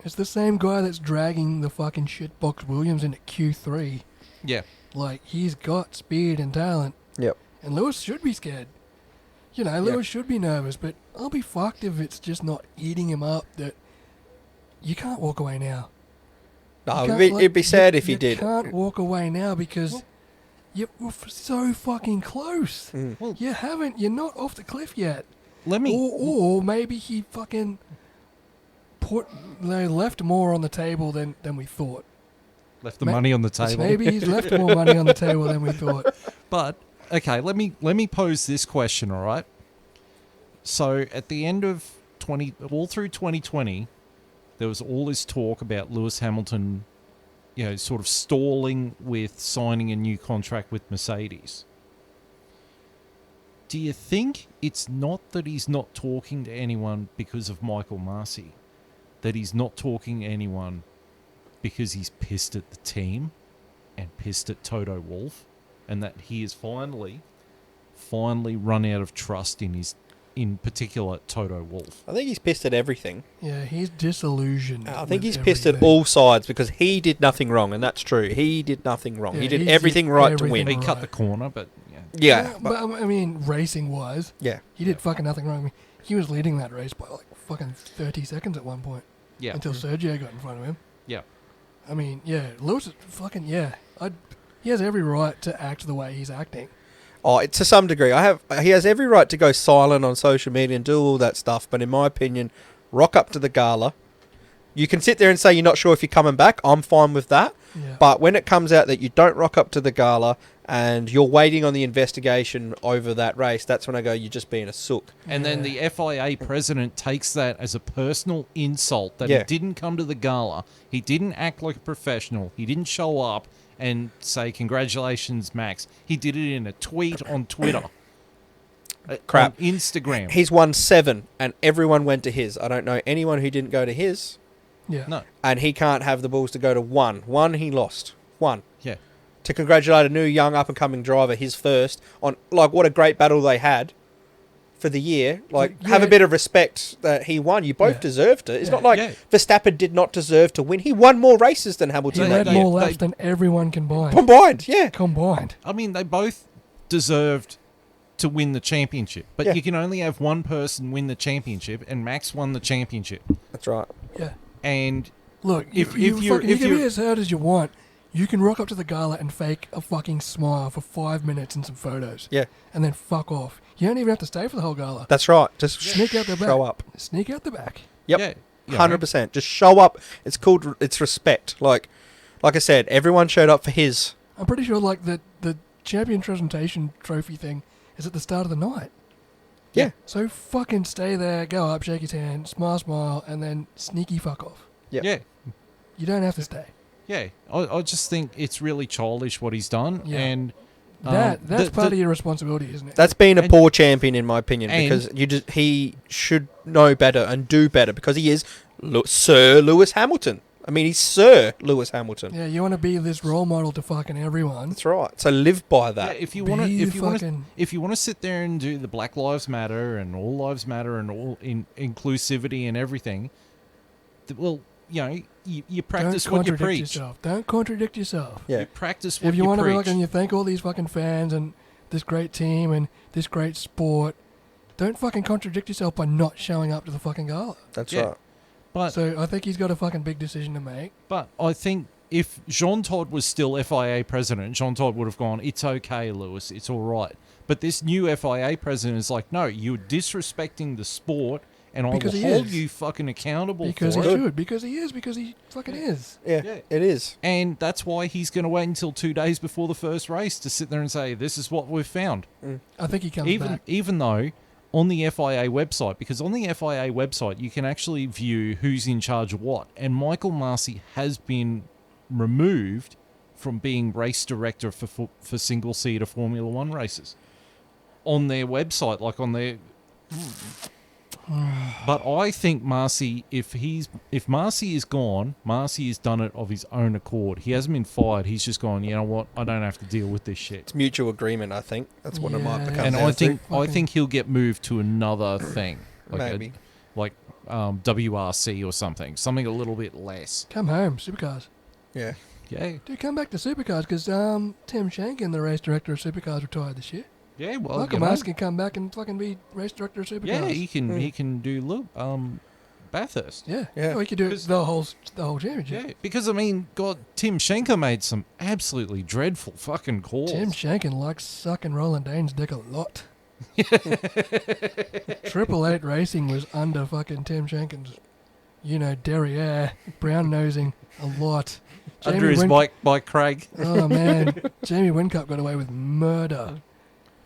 It's the same guy that's dragging the fucking shitbox Williams into Q3. Yeah. Like, he's got speed and talent. Yep. And Lewis should be scared. You know, Lewis should be nervous, but I'll be fucked if it's just not eating him up that you can't walk away now. No, You can't, it'd be sad if he you did. can't walk away now because you're so fucking close. Mm. You're not off the cliff yet. Let me. Or maybe he fucking left more on the table than we thought. Left the money on the table. Maybe he's left more money on the table than we thought. But okay, let me pose this question, all right? So at the end of all through 2020, there was all this talk about Lewis Hamilton, sort of stalling with signing a new contract with Mercedes. Do you think it's not that he's not talking to anyone because of Michael Masi? That he's not talking to anyone because he's pissed at the team and pissed at Toto Wolff, and that he has finally run out of trust in particular Toto Wolff? I think he's pissed at everything. Yeah, he's disillusioned. I think with he's pissed at everything. all sides because he did nothing wrong, and that's true. He did nothing wrong. Yeah, he did he everything did right everything to win. He right. cut the corner, but Yeah, but I mean, racing-wise, yeah. he did fucking nothing wrong. I mean, he was leading that race by like fucking 30 seconds at one point. yeah, Until Sergio got in front of him. yeah. I mean, yeah, Lewis is fucking, yeah. He has every right to act the way he's acting. Oh, to some degree, he has every right to go silent on social media and do all that stuff. But in my opinion, rock up to the gala. You can sit there and say you're not sure if you're coming back. I'm fine with that. Yeah. But when it comes out that you don't rock up to the gala and you're waiting on the investigation over that race, that's when I go, you're just being a sook. And then the FIA president takes that as a personal insult that Yeah. he didn't come to the gala. He didn't act like a professional. He didn't show up and say, congratulations, Max. He did it in a tweet on Twitter. Crap. On Instagram. He's won 7 and everyone went to his. I don't know anyone who didn't go to his. Yeah. No. And he can't have the balls to go to one. One he lost. One. Yeah. To congratulate a new young up-and-coming driver, his first, on, like, what a great battle they had for the year. Like, Yeah. have a bit of respect that he won. You both Yeah. deserved it. It's Yeah. not like Yeah. Verstappen did not deserve to win. He won more races than He Hamilton had that Yeah. year. more laps They- than everyone combined. Combined, yeah. Combined. I mean, they both deserved to win the championship, but Yeah. you can only have one person win the championship, and Max won the championship. That's right. Yeah. And Look, If you you're- fucking, if you can be you're- as hurt as you want. You can rock up to the gala and fake a fucking smile for 5 minutes and some photos. Yeah. And then fuck off. You don't even have to stay for the whole gala. That's right. Just Sneak out the back. show up. Sneak out the back. Yep. yeah, you know, 100%. Just show up. It's respect. Like I said, everyone showed up for his. I'm pretty sure like the champion presentation trophy thing is at the start of the night. Yeah. So fucking stay there, go up, shake his hand, smile, and then sneaky fuck off. Yep. yeah, You don't have to stay. yeah. I just think it's really childish what he's done, Yeah. and That's part of your responsibility, isn't it? That's been a And- poor champion, in my opinion, and- because he should know better and do better, because he is Sir Lewis Hamilton. I mean, he's Sir Lewis Hamilton. Yeah, you want to be this role model to fucking everyone. That's right. So live by yeah, that. if you Be want to, the fucking- if you want to sit there and do the Black Lives Matter and All Lives Matter and all inclusivity and everything, well, you know, you practice Don't what you contradict preach. yourself. Don't contradict yourself. Yeah. You practice what If you want to be preach. like, and you thank all these fucking fans and this great team and this great sport, don't fucking contradict yourself by not showing up to the fucking gala. That's Yeah. right. But So I think he's got a fucking big decision to make. But I think if Jean Todt was still FIA president, Jean Todt would have gone, it's okay, Lewis, it's all right. But this new FIA president is like, no, you're disrespecting the sport, and I Because will he hold is. you fucking accountable Because for he it. should. Because he is. Because he fucking is. Yeah, Yeah. it is. And that's why he's going to wait until 2 days before the first race to sit there and say, this is what we've found. I think he comes back. Even though on the FIA website, because on the FIA website you can actually view who's in charge of what, and Michael Massey has been removed from being race director for single-seater Formula One races on their website, like on their. But I think Massey, if Massey is gone, Massey has done it of his own accord. He hasn't been fired. He's just gone, you know what? I don't have to deal with this shit. It's mutual agreement, I think. That's what it might Yeah. become And down I to. think Fucking- he'll get moved to another thing, Maybe. like WRC or something a little bit less. Come home, supercars. Yeah. Yeah, Dude, come back to supercars because Tim Shankin, the race director of supercars, retired this year. yeah. Well, Michael you know, Massey can come back and fucking be race director of supercars. yeah, he can do Bathurst. Yeah. Yeah. Well, he could do Because- the whole championship. Yeah, because I mean, God, Tim Schenker made some absolutely dreadful fucking calls. Tim Shankin likes sucking Roland Dane's dick a lot. Triple Eight Racing was under fucking Tim Shankin's, derriere, brown nosing a lot. Under his Mike Krack. Oh man, Jamie Whincup got away with murder,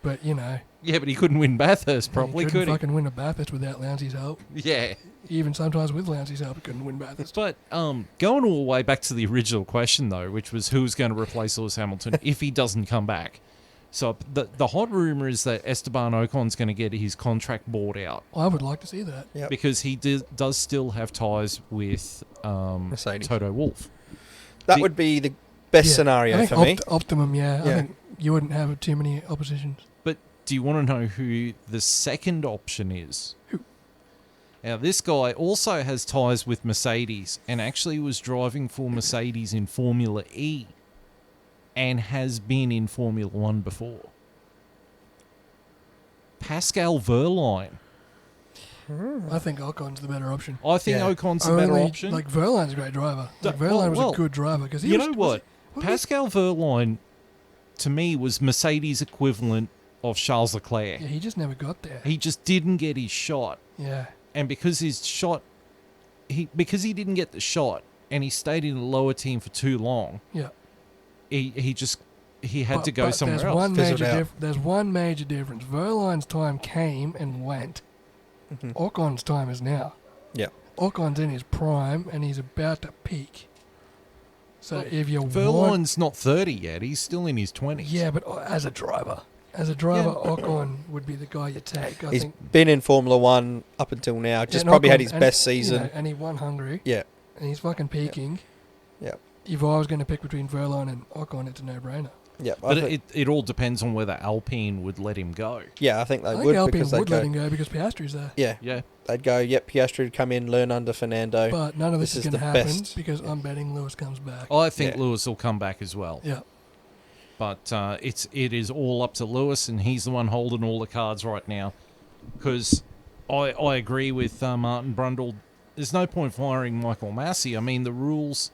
but Yeah, but he couldn't win Bathurst properly, he couldn't could he? fucking win a Bathurst without Louncey's help. Yeah. Even sometimes with Louncey's help, he couldn't win Bathurst. But going all the way back to the original question, though, which was who's going to replace Lewis Hamilton if he doesn't come back. So the hot rumor is that Esteban Ocon's going to get his contract bought out I would like to see that. Yep. because he does still have ties with Mercedes. Toto Wolff. That The- would be the best Yeah, scenario I for think me. Optimum, yeah. Yeah. I think you wouldn't have too many oppositions. But do you want to know who the second option is? Who? Now, this guy also has ties with Mercedes and actually was driving for Mercedes in Formula E and has been in Formula One before. Pascal Wehrlein. I think Ocon's the better option. I think Yeah. Ocon's the better Only, option. Like Verline's a great driver. Like Well, Verline was well, a good driver because you know what? Pascal Wehrlein, to me, was Mercedes' equivalent of Charles Leclerc. Yeah, he just never got there. He just didn't get his shot. Yeah. And because because he didn't get the shot and he stayed in the lower team for too long, Yeah. he had to go somewhere there's else. One Fizzled major out. there's one major difference. Verline's time came and went. Ocon's time is now. Yeah. Ocon's in his prime and he's about to peak. So Well, if you want... Verline's not 30 yet. He's still in his 20s. Yeah, but as a driver, Ocon would be the guy you take. I He's think. been in Formula One up until now. Just and probably had Ocon- his and, best season. and he won Hungary. Yeah. and he's fucking peaking. Yep. If I was going to pick between Verline and Ocon, it's a no-brainer. Yep. But it all depends on whether Alpine would let him go. Yeah, I think they I would think Alpine because they'd would go. let him go because Piastri's there. Yeah, Yeah. they'd go. Yep, Piastri would come in, learn under Fernando. But none of this is going to the happen best. because I'm betting Lewis comes back. I think Yeah. Lewis will come back as well. Yeah. But it is all up to Lewis, and he's the one holding all the cards right now. Because I agree with Martin Brundle. There's no point firing Michael Massey. I mean, the rules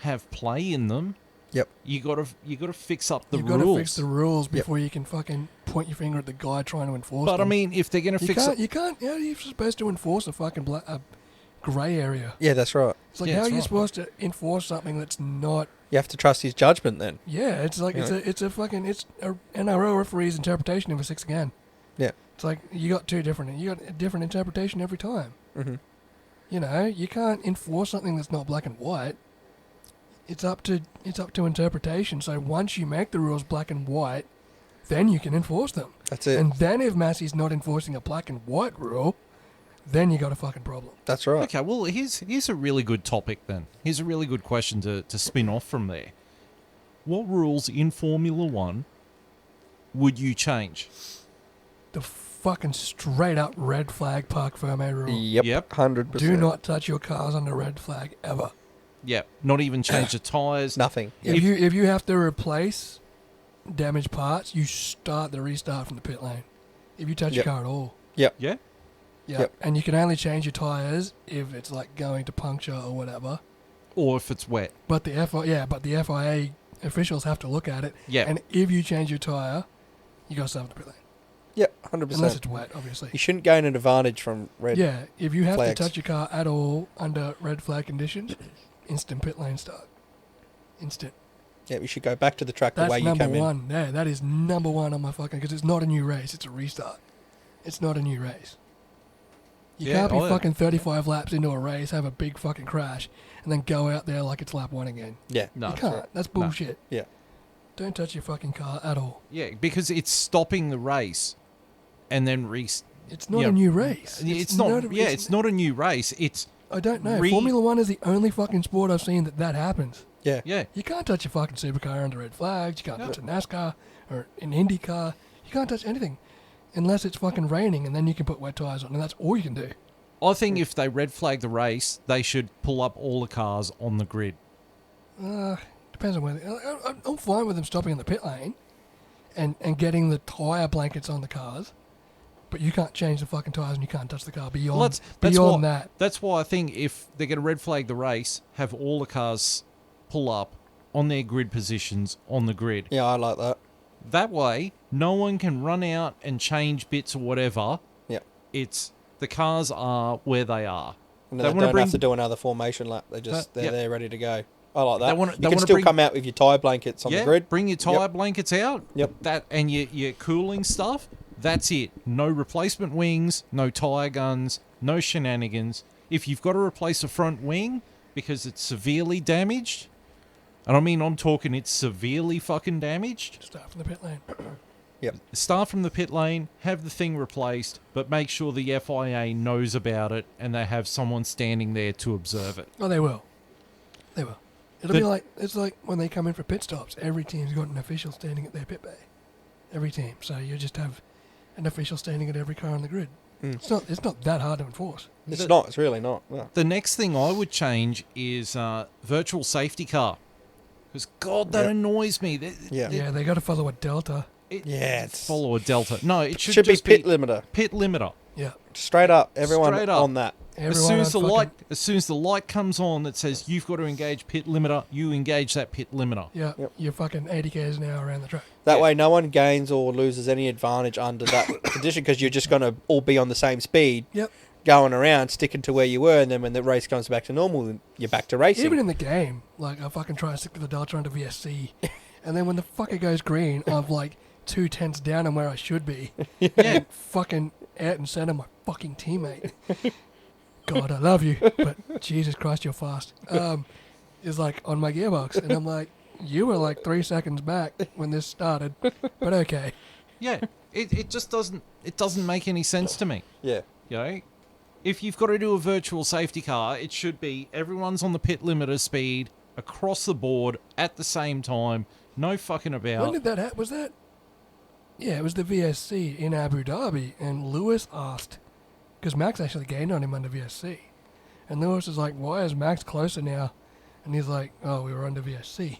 have play in them. Yep. You got to fix up the You've rules. got to fix the rules before you can fucking point your finger at the guy trying to enforce But them. I mean, if they're going to fix it, You can't. How are you supposed to enforce a fucking grey area? Yeah, that's right. It's like Yeah, how are that's you right. supposed to enforce something that's not? You have to trust his judgment then. Yeah, it's like Yeah. it's a NRL referee's interpretation of a 6 again. Yeah. It's like you got a different interpretation every time. Mm-hmm. You know, you can't enforce something that's not black and white. It's up to interpretation. So once you make the rules black and white, then you can enforce them. That's it. And then if Massey's not enforcing a black and white rule, then you got a fucking problem. That's right. okay, well, here's a really good topic then. Here's a really good question to spin off from there. What rules in Formula One would you change? The fucking straight up red flag park ferme rule. Yep. 100%. Do not touch your cars under red flag ever. Yeah, not even change the tyres. Nothing. If you have to replace damaged parts, you start the restart from the pit lane. If you touch your Yep. car at all. Yeah? Yeah. Yep. And you can only change your tyres if it's like going to puncture or whatever. Or if it's wet. But the FIA officials have to look at it. Yeah. And if you change your tyre, you got to start in the pit lane. Yep. 100%. Unless it's wet, obviously. You shouldn't gain an advantage from red. Yeah, if you have flags. to touch your car at all under red flag conditions, instant pit lane start. Instant. Yeah, you should go back to the track the That's way you number come in. one. Yeah, that is number one on my fucking... Because it's not a new race, it's a restart. It's not a new race. You Yeah, can't be oh, yeah. fucking 35 laps into a race, have a big fucking crash, and then go out there like it's lap one again. Yeah. No. You can't. That's bullshit. Yeah. Don't touch your fucking car at all. Yeah, because it's stopping the race and then It's not Yeah. a new race. It's not a new race. It's I don't know. re- Formula One is the only fucking sport I've seen that happens. Yeah. yeah. You can't touch a fucking supercar under red flags. You can't touch a NASCAR or an IndyCar. You can't touch anything unless it's fucking raining, and then you can put wet tires on, and that's all you can do. I think if they red flag the race, they should pull up all the cars on the grid. Depends on whether... I'm fine with them stopping in the pit lane and getting the tyre blankets on the cars, but you can't change the fucking tyres and you can't touch the car beyond, Well, beyond that. That's why I think if they're going to red flag the race, have all the cars pull up on their grid positions on the grid. Yeah, I like that. That way, no one can run out and change bits or whatever. Yeah. It's the cars are where they are. And They then they wanna don't bring- have to do another formation lap. They're Yeah. there ready to go. I like that. They wanna- you they can wanna still bring- come out with your tyre blankets on yeah, the grid. bring your tyre Yep. blankets out. Yep. That and your cooling stuff. That's it. No replacement wings, no tyre guns, no shenanigans. If you've got to replace a front wing because it's severely damaged, and I mean I'm talking it's severely fucking damaged, Start from the pit lane. start from the pit lane, have the thing replaced, but make sure the FIA knows about it and they have someone standing there to observe it. Oh, they will. They will. It'll The- be like... It's like when they come in for pit stops. Every team's got an official standing at their pit bay. Every team. So you just have an official standing at every car on the grid. Mm. It's not that hard to enforce. It's not. It's really not. No. The next thing I would change is virtual safety car. Because, God, that Yep. annoys me. Yeah. Yeah, they got to follow a delta. Yeah, it's- Follow a delta. No, it should, Should be just pit limiter. Pit limiter. Yeah. Straight up. Everyone Straight up. on that. As Everyone soon on as the fucking- as soon as the light comes on that says you've got to engage pit limiter, you engage that pit limiter. Yeah, Yep. you're fucking 80 k's an hour around the track. That Yeah. way, no one gains or loses any advantage under that condition because you're just going to all be on the same speed, Yep. going around, sticking to where you were, and then when the race comes back to normal, then you're back to racing. Even in the game, like I fucking try to stick to the delta under VSC, and then when the fucker goes green, I'm like 2 tenths down on where I should be. Yeah. Fucking out and center my fucking teammate. God, I love you, but Jesus Christ, you're fast. Is like on my gearbox, and I'm like, you were like 3 seconds back when this started, but okay. Yeah. It just doesn't make any sense to me. Yeah. You know? if you've got to do a virtual safety car, it should be everyone's on the pit limiter speed across the board at the same time. No fucking about. When did that happen? Was that? Yeah, it was the VSC in Abu Dhabi, and Lewis asked, because Max actually gained on him under VSC, and Lewis was like, "Why is Max closer now?" And he's like, "Oh, we were under VSC."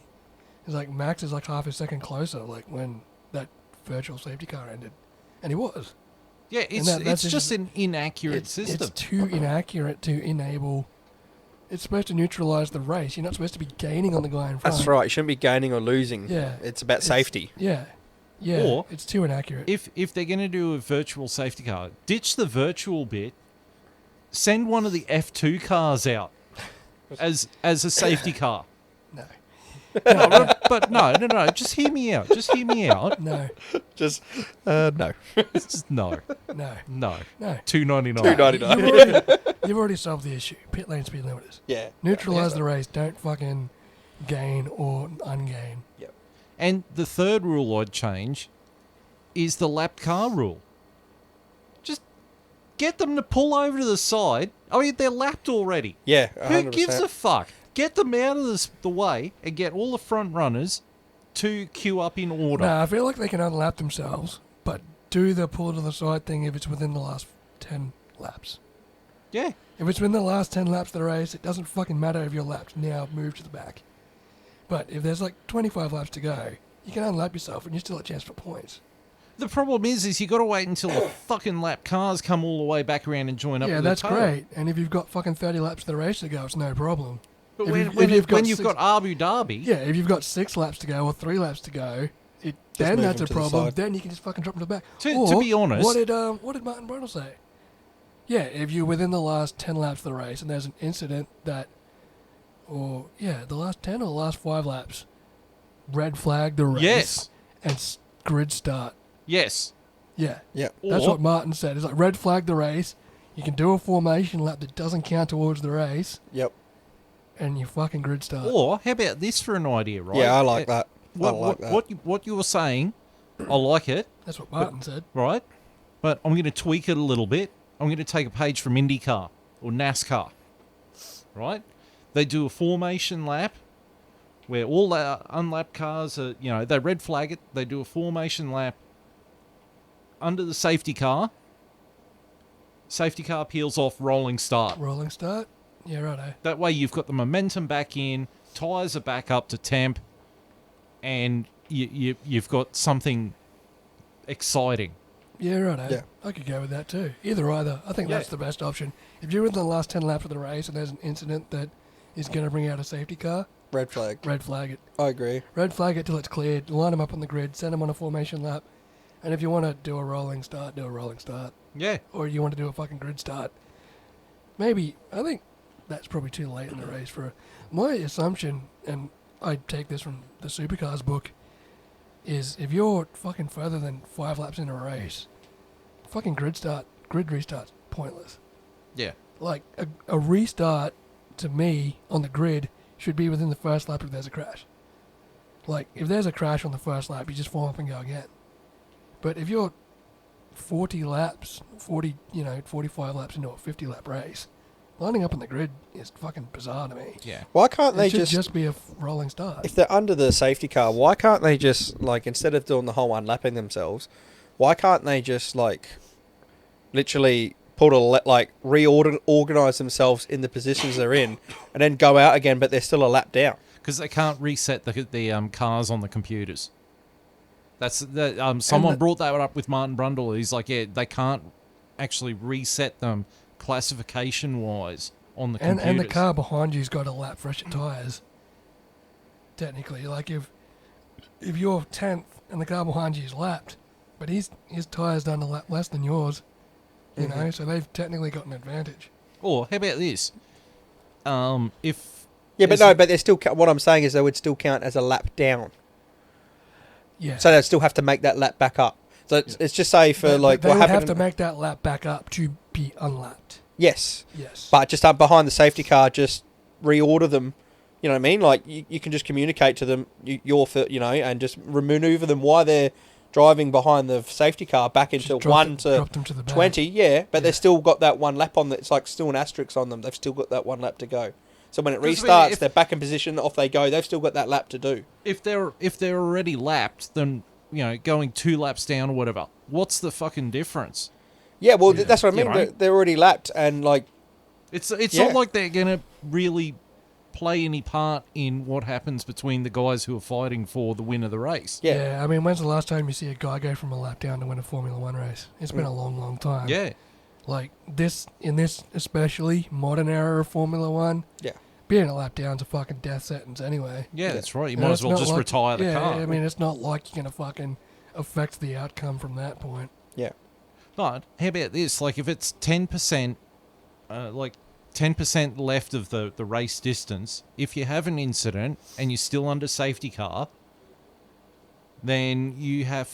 He's like, "Max is like half a second closer, like when that virtual safety car ended," and he was. Yeah, it's just an inaccurate system. It's too inaccurate to enable. It's supposed to neutralise the race. You're not supposed to be gaining on the guy in front. That's right. You shouldn't be gaining or losing. Yeah. It's about safety. Yeah. Yeah. Or it's too inaccurate. If they're going to do a virtual safety car, ditch the virtual bit. Send one of the F2 cars out as a safety car. No. But no. Just hear me out. No. Just no. Just no. No. No. No. $2.99. You've already solved the issue. Pit lane speed limiters. Yeah. Neutralise Yeah. the race. Don't fucking gain or ungain. Yep. And the third rule I'd change is the lapped car rule. Just get them to pull over to the side. I mean, they're lapped already. Yeah. 100%. Who gives a fuck? Get them out of the way and get all the front runners to queue up in order. No, I feel like they can unlap themselves, but do the pull to the side thing if it's within the last 10 laps. Yeah. If it's within the last 10 laps of the race, it doesn't fucking matter if you're lapped now, move to the back. But if there's like 25 laps to go, you can unlap yourself and you still have a chance for points. The problem is you got to wait until the fucking lap cars come all the way back around and join up Yeah, with that's the total. great. And if you've got fucking 30 laps of the race to go, it's no problem. But If when you've got you've got Abu Dhabi, Yeah, if you've got 6 laps to go or 3 laps to go, then move that's them a to the problem. side. Then you can just fucking drop them to the back. To be honest- what did Martin Brundle say? Yeah, if you're within the last 10 laps of the race and there's an incident that, the last 10 or the last 5 laps, red flag the race Yes. and grid start. yes. Yeah, Yeah. that's Or- what Martin said. It's like red flag the race. You can do a formation lap that doesn't count towards the race, Yep. and you fucking grid start. Or how about this for an idea, right? Yeah, I like that. What, I like that. what you were saying, I like it, That's what Martin said. right? But I'm going to tweak it a little bit. I'm going to take a page from IndyCar or NASCAR, right? They do a formation lap where all the unlapped cars are, they red flag it. They do a formation lap under the safety car. Safety car peels off, rolling start. Rolling start? Yeah, righto. That way you've got the momentum back in, tyres are back up to temp, and you've got something exciting. Yeah, righto. Yeah. I could go with that too. Either. I think Yeah. that's the best option. If you're in the last 10 laps of the race and there's an incident that is going to bring out a safety car, Red flag. red flag it. I agree. Red flag it till it's cleared. Line them up on the grid. Send them on a formation lap. And if you want to do a rolling start, do a rolling start. Yeah. Or you want to do a fucking grid start. Maybe. I think that's probably too late in the race for my assumption, and I take this from the Supercars book, is if you're fucking further than 5 laps in a race, fucking grid restart's pointless. Yeah. Like, a restart, to me, on the grid, should be within the first lap if there's a crash. Like, if there's a crash on the first lap, you just form up and go again. But if you're 45 laps into a 50-lap race, lining up on the grid is fucking bizarre to me. Yeah. Why can't they It should just just be a rolling start. if they're under the safety car, why can't they just, like, instead of doing the whole unlapping themselves, why can't they just, like, literally reorganize themselves in the positions they're in and then go out again, but they're still a lap down? Because they can't reset the cars on the computers. Someone brought that up with Martin Brundle. He's like, yeah, they can't actually reset them classification-wise on the computers. And the car behind you's got a lap fresher tyres. Technically, like if you're 10th and the car behind you's lapped, but his tyres done a lap less than yours, you know, so they've technically got an advantage. Or how about this? But they're still. What I'm saying is they would still count as a lap down. Yeah. So they'd still have to make that lap back up. So it's just say for But like they what would happened. have to make that lap back up to be unlapped. Yes. Yes. But just up behind the safety car, just reorder them. You know what I mean? Like you can just communicate to them and just maneuver them while they're driving behind the safety car back into Just 1 to dropped them to the back. 20, yeah, but Yeah. they've still got that one lap on. It's like still an asterisk on them. They've still got that one lap to go. So when it 'Cause, I mean, restarts, if- they're back in position. Off they go. They've still got that lap to do. If they're already lapped, then going 2 laps down or whatever. What's the fucking difference? Yeah, well, Yeah. that's what I mean. You know? They're already lapped, and like, It's Yeah. not like they're gonna really play any part in what happens between the guys who are fighting for the win of the race. yeah, I mean, when's the last time you see a guy go from a lap down to win a Formula One race? It's been a long, long time. Yeah. Like in this especially modern era of Formula One, yeah. being a lap down's a fucking death sentence anyway. Yeah, that's right. You And might it's as well not just like- retire the yeah, car. I mean, it's not like you're gonna fucking affect the outcome from that point. Yeah. But how about this? Like, if it's 10%, 10% left of the race distance, if you have an incident and you're still under safety car, then you have,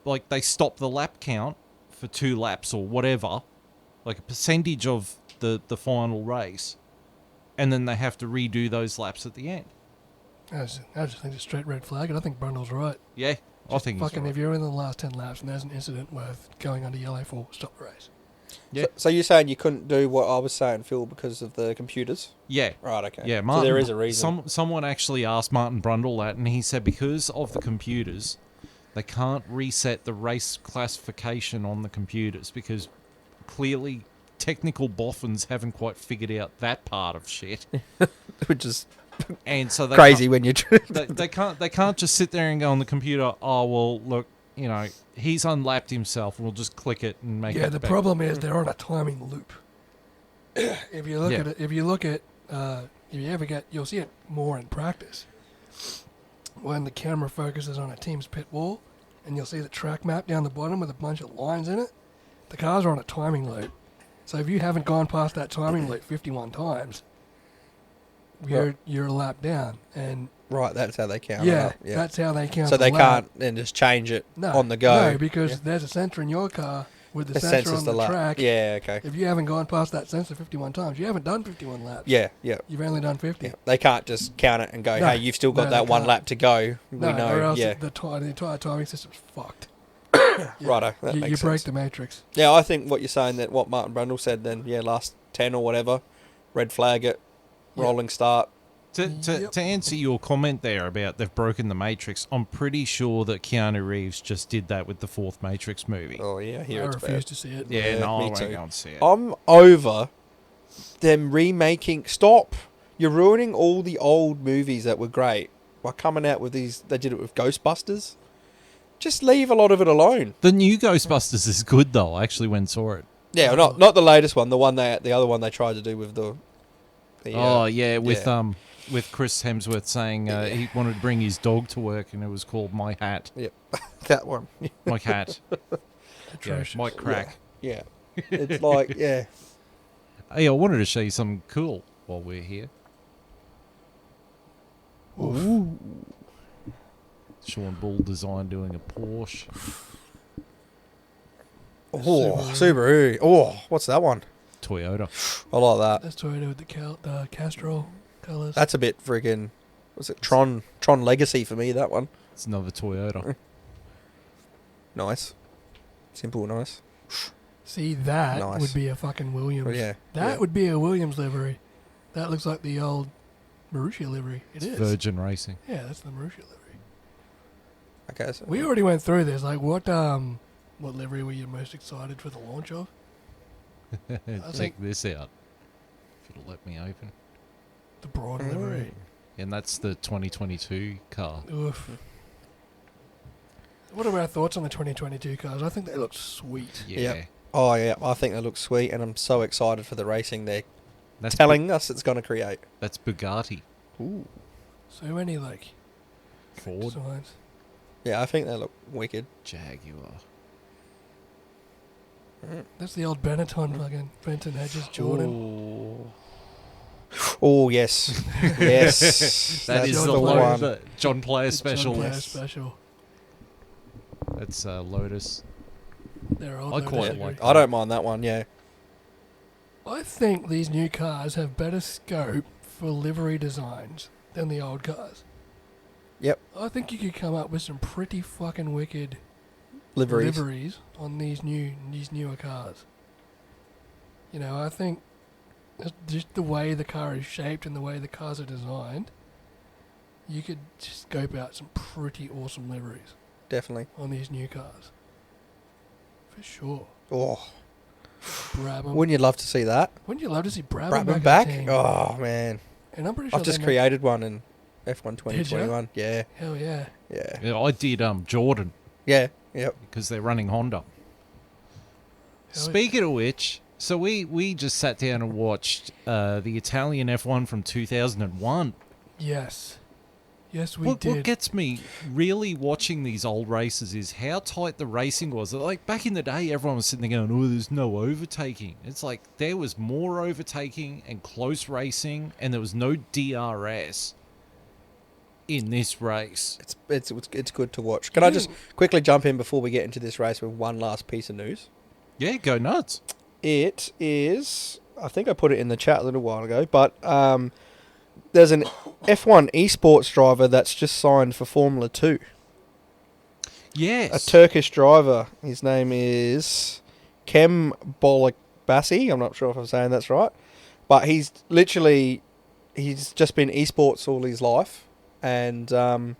like, they stop the lap count for 2 laps or whatever, like a percentage of the final race, and then they have to redo those laps at the end. I just think it's a straight red flag, and I think Brundle's right. Yeah, I think he's Fucking, right. if you're in the last 10 laps and there's an incident worth going under yellow for, stop the race. Yeah. So you're saying you couldn't do what I was saying, Phil, because of the computers? Yeah. Right. Okay. Yeah, so Martin, there is a reason. Someone actually asked Martin Brundle that, and he said because of the computers, they can't reset the race classification on the computers because clearly technical boffins haven't quite figured out that part of shit. Which is And so they crazy when you. they can't just sit there and go on the computer. Oh well, look, he's unlapped himself. We'll just click it and make it. Yeah, the better. problem is they're on a timing loop. If you look Yeah. at it, if you ever get, you'll see it more in practice. When the camera focuses on a team's pit wall, and you'll see the track map down the bottom with a bunch of lines in it, the cars are on a timing loop. So if you haven't gone past that timing loop 51 times, you're a lap down, and Right, that's how they count. it yeah, up, yeah. that's how they count. So the they lap. can't then just change it No, on the go. No, because Yeah. there's a sensor in your car with the It sensor senses on the the lap. track. Yeah. Okay. If you haven't gone past that sensor 51 times, you haven't done 51 laps. Yeah. Yeah. You've only done 50. Yeah. They can't just count it and go, No, "Hey, you've still got no, that they one can't. lap to go." No, We know. or else Yeah. the entire timing system's fucked. Righto. That you makes break sense. the matrix. Yeah, I think what you're saying, that what Martin Brundle said then, yeah, last 10 or whatever, red flag it, Yeah. rolling start. To answer your comment there about they've broken the Matrix, I'm pretty sure that Keanu Reeves just did that with the 4th Matrix movie. Oh, yeah, I here it's refuse bad. to see it. Yeah, Yeah, no, I me won't too. go and see it. I'm over them remaking. Stop. You're ruining all the old movies that were great by coming out with these. They did it with Ghostbusters. Just leave a lot of it alone. The new Ghostbusters is good though. I actually went and saw it. Yeah, not the latest one. The other one they tried to do with the With Chris Hemsworth saying he wanted to bring his dog to work and it was called My Hat. Yep. That one. My Cat. Yeah, Atrocious. Mike Krack. Yeah. It's like, yeah. Hey, I wanted to show you something cool while we're here. Oof. Sean Bull design doing a Porsche. Oh, Subaru. Oh, what's that one? Toyota. I like that. That's Toyota with the Castrol colours. That's a bit friggin'. Was it Tron Legacy for me, that one? It's another Toyota. Nice. Simple, nice. See, that Nice. would be a fucking Williams. Oh, yeah. That yeah. would be a Williams livery. That looks like the old Marussia livery. It is. Virgin Racing. Yeah, that's the Marussia livery. Okay, so We already went through this. Like, what livery were you most excited for the launch of? Check think- this out. If it'll let me open. The Braun livery. And that's the 2022 car. Oof. What are our thoughts on the 2022 cars? I think they look sweet. Yeah. Yep. Oh, yeah, I think they look sweet, and I'm so excited for the racing they're That's telling us it's going to create. That's Bugatti. Ooh. So many, like, Ford. designs. Yeah, I think they look wicked. Jaguar. That's the old Benetton fucking Benton Hedges Jordan. Oh, yes. Yes. That That's is John the Player. Lotus John Player John special. Player yes. special. That's Lotus. They're old I Lotus quite livery. like I don't mind that one, yeah. I think these new cars have better scope for livery designs than the old cars. Yep. I think you could come up with some pretty fucking wicked liveries. on these newer cars. You know, I think just the way the car is shaped and the way the cars are designed, you could scope out some pretty awesome liveries Definitely. on these new cars. For sure. Oh, Brabham. wouldn't you love to see that? Wouldn't you love to see Brabham Brabham back? back? In the team? Oh, man. And I'm pretty sure I've just they created one in F1 Did ya? 2021. Yeah, Hell yeah. yeah. Yeah, I did Jordan Yeah, yep. because they're running Honda. Hell Speaking of which, so we just sat down and watched the Italian F1 from 2001. Yes. Yes, we What did. gets me really watching these old races is how tight the racing was. Like back in the day, everyone was sitting there going, "Oh, there's no overtaking." It's like there was more overtaking and close racing, and there was no DRS in this race. It's good to watch. Can I just quickly jump in before we get into this race with one last piece of news? Yeah, go nuts. It is, I think I put it in the chat a little while ago, but there's an F1 esports driver that's just signed for Formula 2. Yes. A Turkish driver. His name is Kem Bolakbasi. I'm not sure if I'm saying that's right. But he's just been esports all his life. And,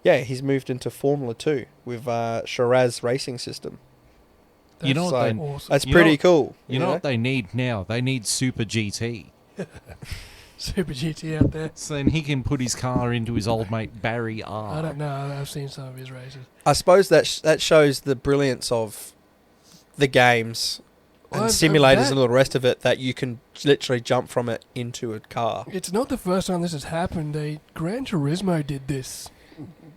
he's moved into Formula 2 with Shiraz Racing System. You know what they- awesome. That's You pretty know- cool. You know what they need now? They need Super GT. Super GT out there. So then he can put his car into his old mate Barry R. I don't know. I've seen some of his races. I suppose that shows the brilliance of the games and Well, simulators that- and all the rest of it, that you can literally jump from it into a car. It's not the first time this has happened. Gran Turismo did this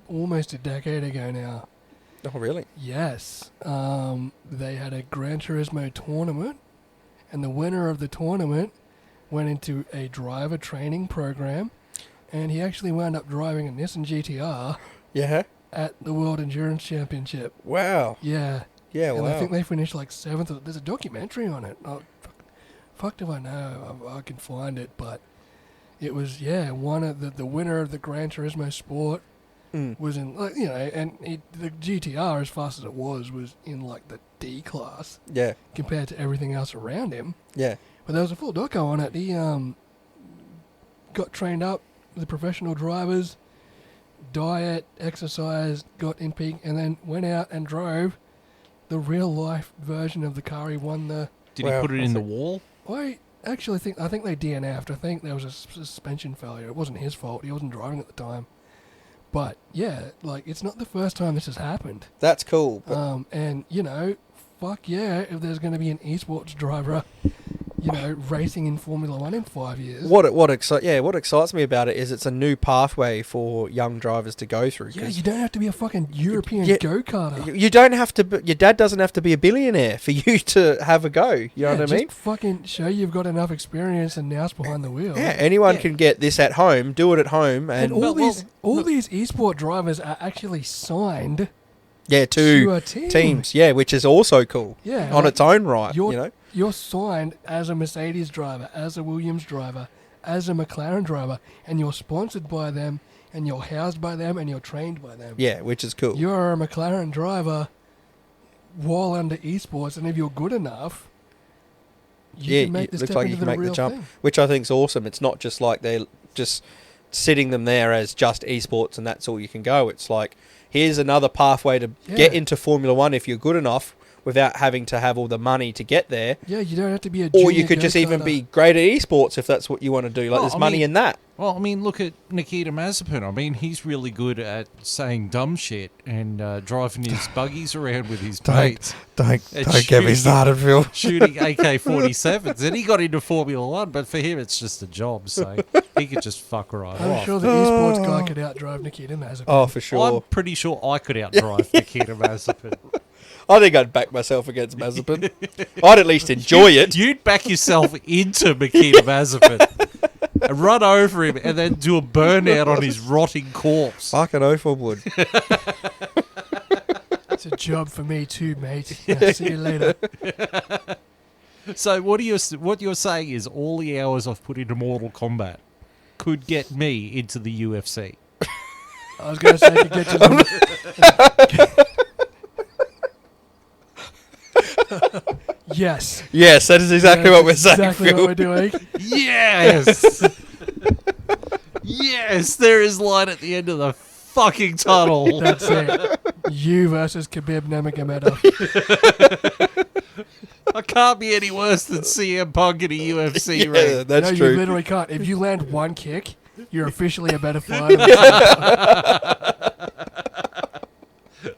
almost a decade ago now. Oh, really? Yes. They had a Gran Turismo tournament, and the winner of the tournament went into a driver training program, and he actually wound up driving a Nissan GTR Yeah. at the World Endurance Championship. Wow. Yeah. Yeah, And wow. I think they finished like 7th. There's a documentary on it. Oh, fuck do I know? I can find it, but it was, one of the winner of the Gran Turismo Sport was in, and the GTR, as fast as it was in like the D class Yeah. compared to everything else around him. Yeah. But there was a full doco on it. He got trained up with the professional drivers, diet, exercise, got in peak, and then went out and drove the real life version of the car. He won the. Did Wow, he put it in that's the wall? I actually think they DNF'd. I think there was a suspension failure. It wasn't his fault. He wasn't driving at the time. But yeah, like it's not the first time this has happened. That's cool. But And fuck yeah, if there's going to be an esports driver, racing in Formula 1 in 5 years. what excites me about it is it's a new pathway for young drivers to go through. Yeah, 'cause you don't have to be a fucking European Yeah, go-karter. you don't have to. Your dad doesn't have to be a billionaire for you to have a go. You know what I just mean? fucking show you've got enough experience and nous behind the wheel. Yeah, anyone Yeah. can get this at home, do it at home, And and all these esport drivers are actually signed to to a team. teams. Yeah, which is also cool. Yeah, on like, its own right. You're signed as a Mercedes driver, as a Williams driver, as a McLaren driver, and you're sponsored by them, and you're housed by them, and you're trained by them. Yeah, which is cool. You're a McLaren driver while under esports, and if you're good enough, you can make it this looks step like into you can the make real the jump, thing. which I think's awesome. It's not just like they're just sitting them there as just esports and that's all you can go. It's like, here's another pathway to get into Formula 1 if you're good enough without having to have all the money to get there. Yeah, you don't have to be a Or junior you could just even go-karter. be great at esports if that's what you want to do. Like, Well, there's I money mean- in that. Well, I mean, look at Nikita Mazepin. I mean, he's really good at saying dumb shit and driving his buggies around with his mates. Don't It's get me shooting- started, Phil. Shooting AK-47s, and he got into Formula 1, but for him it's just a job, so he could just fuck right I'm off. sure the esports guy could outdrive Nikita Mazepin. Oh, for sure. I'm pretty sure I could outdrive Nikita Mazepin. I think I'd back myself against Mazepin. I'd at least enjoy it. You'd back yourself into Nikita Mazepin and run over him and then do a burnout on his rotting corpse. Fucking oath I would. It's a job for me too, mate. See you later. So what you're saying is all the hours I've put into Mortal Kombat could get me into the UFC. I was going to say to get to the... Yes. Yes, that is exactly what we're saying. Exactly Phil. what we're doing. Yes! Yes, there is light at the end of the fucking tunnel. That's it. You versus Khabib Nurmagomedov. I can't be any worse than CM Punk in a UFC Yeah, ring. that's no, true. you literally can't. If you land one kick, you're officially a better fighter.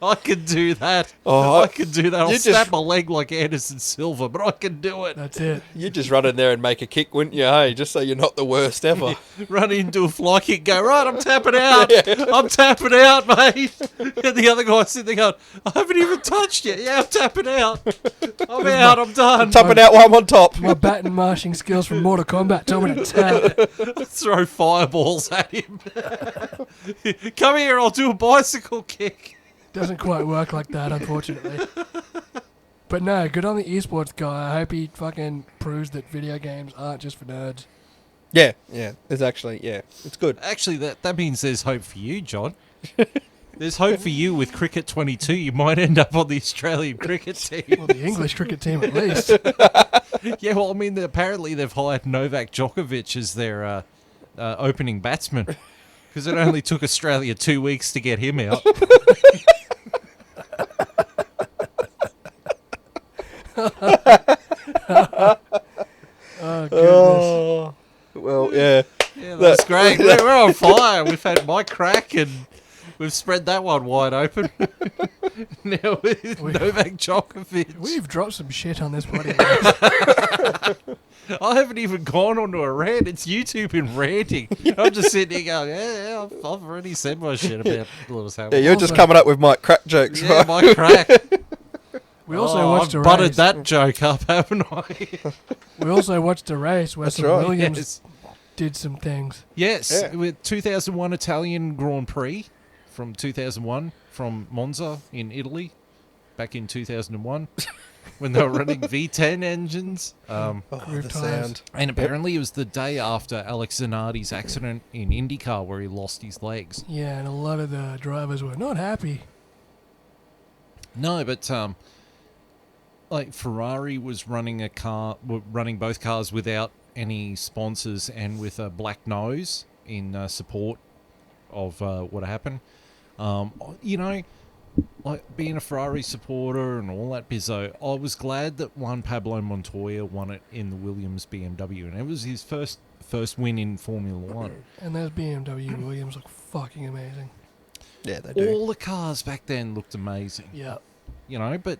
I can do that. Oh, I can do that. I'll you snap just- my leg like Anderson Silva, but I can do it. That's it. You'd just run in there and make a kick, wouldn't you? Hey, just so you're not the worst ever. Run into a fly kick, go, right, I'm tapping out. I'm tapping out, mate. And the other guy's sitting there going, I haven't even touched yet. Yeah, I'm tapping out. I'm out, I'm done. Top it out while I'm on top. My bat and marching skills from Mortal Kombat tell me to tap. Throw fireballs at him. Come here, I'll do a bicycle kick. Doesn't quite work like that, unfortunately. But no, good on the esports guy. I hope he fucking proves that video games aren't just for nerds. Yeah, it's actually, it's good. Actually, that means there's hope for you, John. There's hope for you with Cricket 22. You might end up on the Australian cricket team. Well, the English cricket team at least. Yeah, well, I mean, apparently they've hired Novak Djokovic as their opening batsman because it only took Australia 2 weeks to get him out. Oh, goodness. Oh, well, yeah. Yeah, that's great. We're on fire. We've had Mike Krack and we've spread that one wide open. Now with Novak Djokovic. We've dropped some shit on this podcast. I haven't even gone onto a rant. It's you two been ranting. I'm just sitting here going, yeah, I've already said my shit about Lewis Yeah, Hamilton. you're just coming up with Mike Krack jokes, Yeah, right? Mike Krack. We also watched I've a butted race. that joke up, haven't I? We also watched a race where That's some right. Williams Yes. did some things. Yes, Yeah. with 2001 Italian Grand Prix from 2001 from Monza in Italy back in 2001 when they were running V10 engines. Oh, Career the tires. sound. And apparently it was the day after Alex Zanardi's accident in IndyCar where he lost his legs. Yeah, and a lot of the drivers were not happy. No, but like Ferrari was running running both cars without any sponsors and with a black nose in support of what happened. You know, like being a Ferrari supporter and all that bizzo, I was glad that Pablo Montoya won it in the Williams BMW, and it was his first win in Formula One. And those BMW Williams look fucking amazing. Yeah, they do. All the cars back then looked amazing. Yeah. You know, but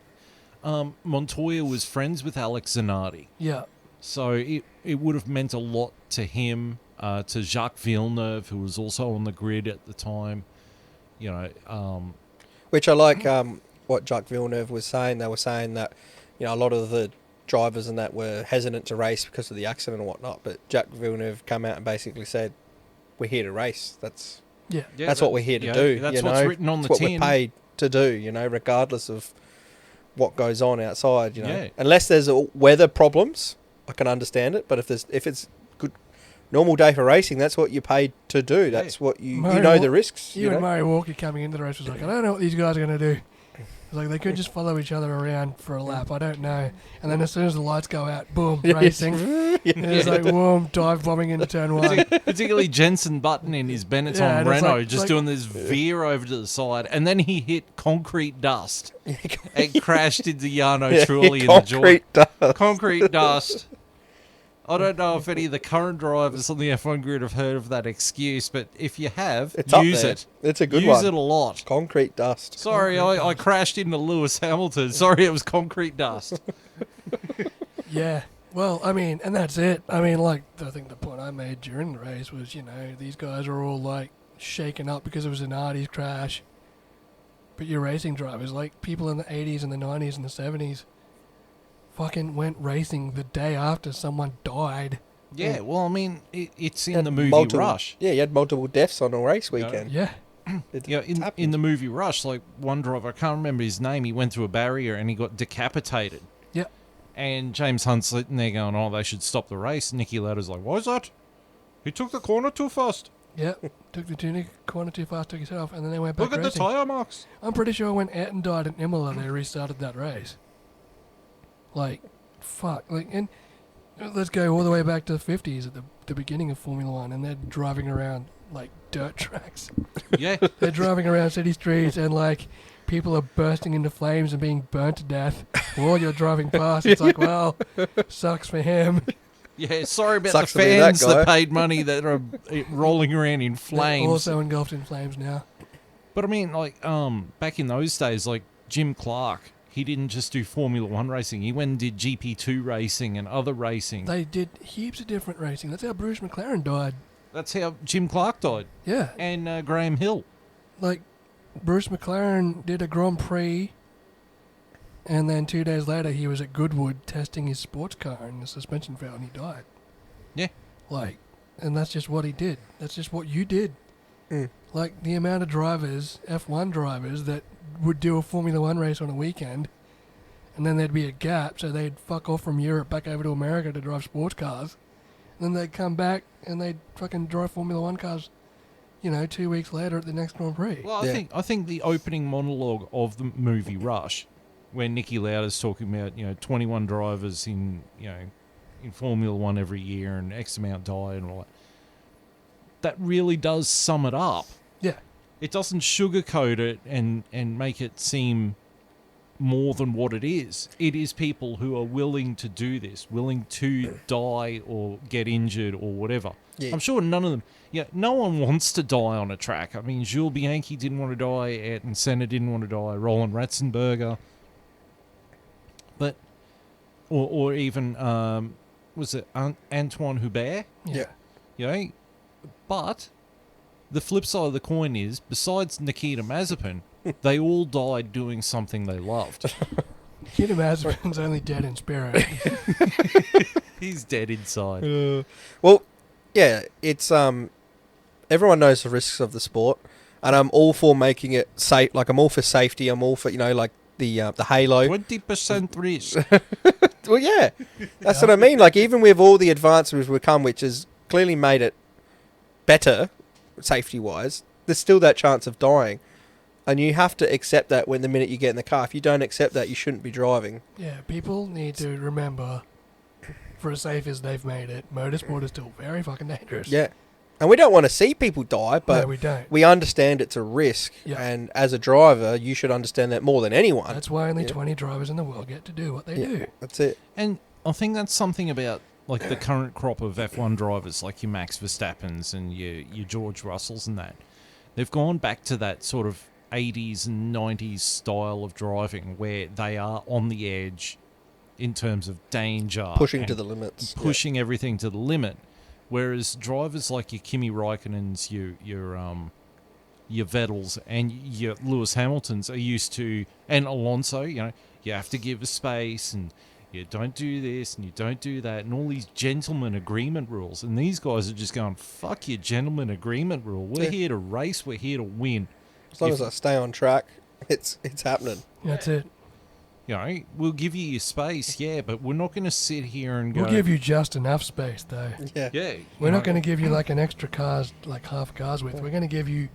Montoya was friends with Alex Zanardi. Yeah. So it would have meant a lot to him, to Jacques Villeneuve, who was also on the grid at the time. You know, Which I like what Jacques Villeneuve was saying. They were saying that, you know, a lot of the drivers and that were hesitant to race because of the accident and whatnot. But Jacques Villeneuve came out and basically said, we're here to race. That's what we're here to do. That's you what's know? written on the It's what tin. we're paid to do, you know, regardless of what goes on outside, you know. Yeah. Unless there's weather problems, I can understand it. But if it's good, normal day for racing, that's what you're paid to do. That's what you Murray know Wa- the risks. You Even know? Murray Walker coming into the race was like, I don't know what these guys are going to do. It's like they could just follow each other around for a lap. I don't know. And then as soon as the lights go out, boom, racing. And it's like, boom, dive bombing into turn one. Particularly Jensen Button in his Benetton Yeah, and it's Renault, like- just like- doing this veer over to the side, and then he hit concrete dust and crashed into Jarno Trulli in the joint. concrete dust. Concrete dust. I don't know if any of the current drivers on the F1 grid have heard of that excuse, but if you have, It's up use there. it. It's a good Use one. it a lot. Concrete dust. Sorry, I crashed into Lewis Hamilton. Sorry, it was concrete dust. Yeah. Well, I mean, and that's it. I mean, like, I think the point I made during the race was, you know, these guys are all, like, shaken up because it was an Artie's crash. But your racing drivers, like, people in the 80s and the 90s and the 70s, fucking went racing the day after someone died. Yeah, well, I mean, it's You in had the movie multiple- Rush. Yeah, you had multiple deaths on a race weekend. Yeah. Yeah, in the movie Rush, like one driver, I can't remember his name, he went through a barrier and he got decapitated. Yeah. And James Hunt's sitting there going, oh, they should stop the race. Nicky Lauda's like, why is that? He took the corner too fast. Yeah. Took the corner too fast, took his off, and then they went back Look at the racing. tyre marks. I'm pretty sure when Ayrton died in Imola, they restarted that race. Like, fuck. Like, and let's go all the way back to the 50s at the beginning of Formula One, and they're driving around like dirt tracks. Yeah. They're driving around city streets, and like people are bursting into flames and being burnt to death while you're driving past. It's like, well, sucks for him. Yeah, sorry about Sucks the to be that fans that guy. paid money that are rolling around in They're flames. also engulfed in flames now. But I mean, like, back in those days, like Jim Clark, he didn't just do Formula One racing. He went and did GP2 racing and other racing. They did heaps of different racing. That's how Bruce McLaren died. That's how Jim Clark died. Yeah. And Graham Hill. Like, Bruce McLaren did a Grand Prix, and then 2 days later he was at Goodwood testing his sports car, and the suspension failed and he died. Yeah. Like, and that's just what he did. That's just what you did. Like, the amount of drivers, F1 drivers, that would do a Formula One race on a weekend, and then there'd be a gap, so they'd fuck off from Europe back over to America to drive sports cars, and then they'd come back and they'd fucking drive Formula One cars, 2 weeks later at the next Grand Prix. Well, I think the opening monologue of the movie Rush, where Niki Lauda's talking about 21 drivers in Formula One every year and X amount die and all that really does sum it up. Yeah. It doesn't sugarcoat it and make it seem more than what it is. It is people who are willing to do this, willing to die or get injured or whatever. Yeah. I'm sure none of them... Yeah, no one wants to die on a track. I mean, Jules Bianchi didn't want to die, Ayrton Senna didn't want to die, Roland Ratzenberger. But... Or even... was it Antoine Hubert? Yeah. But the flip side of the coin is, besides Nikita Mazepin, they all died doing something they loved. Nikita Mazepin's only dead in spirit. He's dead inside. Well, yeah, it's everyone knows the risks of the sport, and I'm all for making it safe. Like, I'm all for safety. I'm all for like the halo. 20% risk. Well, yeah, that's what I mean. Like, even with all the advancements we've come, which has clearly made it better safety-wise, there's still that chance of dying, and you have to accept that when the minute you get in the car. If you don't accept that, you shouldn't be driving. Yeah, people need to remember, for as safe as they've made it, motorsport is still very fucking dangerous. Yeah, and we don't want to see people die, but no, we don't. we understand it's a risk, Yeah. and as a driver, you should understand that more than anyone. That's why only 20 drivers in the world get to do what they do. That's it. And I think that's something about like the current crop of F1 drivers, like your Max Verstappens and your George Russells and that. They've gone back to that sort of 80s and 90s style of driving where they are on the edge in terms of danger. Pushing to the limits. Pushing everything to the limit. Whereas drivers like your Kimi Räikkönens, your Vettels and your Lewis Hamiltons are used to, and Alonso, you have to give a space and you don't do this and you don't do that and all these gentleman agreement rules. And these guys are just going, fuck your gentleman agreement rule. We're here to race. We're here to win. As long as I stay on track, it's happening. That's it. We'll give you your space, yeah, but we're not going to sit here and go... We'll give you just enough space, though. Yeah. Yeah. We're not going to give you like an extra car's, like half a car's width. We're going to give you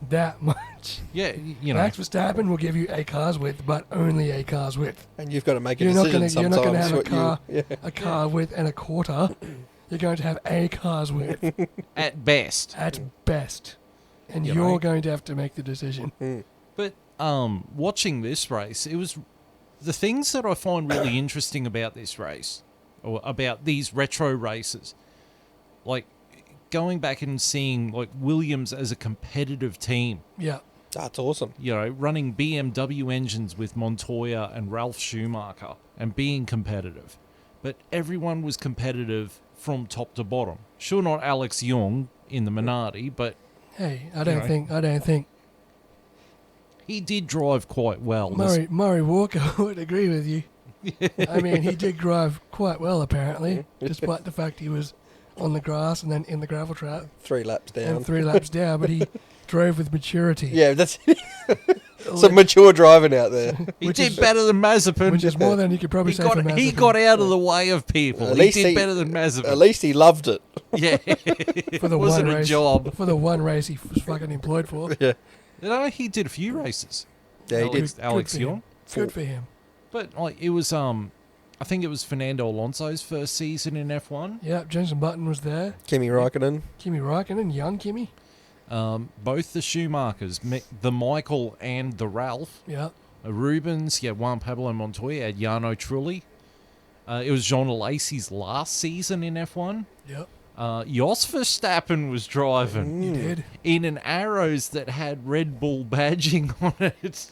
that much. Yeah, Max Verstappen will give you a car's width, but only a car's width. And you've got to make a You're not decision gonna, sometimes. you're not going to have a what car, you- a car width and a quarter. You're going to have a car's width at best. at best, and You you're know. going to have to make the decision. But watching this race, it was the things that I find really interesting about this race, or about these retro races, like going back and seeing like Williams as a competitive team. Yeah. That's awesome. Running BMW engines with Montoya and Ralph Schumacher and being competitive. But everyone was competitive from top to bottom. Sure, not Alex Young in the Minardi, but Hey, I don't think he did drive quite well. Murray Walker would agree with you. I mean, he did drive quite well, apparently, despite the fact he was on the grass and then in the gravel trap 3 laps down. and 3 laps down, but he drove with maturity. Yeah, that's some mature driving out there. He Which did is- better than Mazepin. Which is more than you could probably say for Mazepin. He got out of the way of people. At He least did better than Mazepin. At least he loved it. Yeah. for the wasn't one a race, job. For the one race he was fucking employed for. Yeah. No, he did a few races. Yeah, he did. Alex Good for Young. him. Good for him. But like it was I I think it was Fernando Alonso's first season in F1. Yeah, Jenson Button was there. Kimi Raikkonen. Kimi Raikkonen, young Kimi. Both the Schumachers, the Michael and the Ralph. Yeah. Rubens, you had Juan Pablo Montoya, you had Jarno Trulli. It was John Lacey's last season in F1. Yep. Jos Verstappen was driving He did. in an Arrows that had Red Bull badging on it.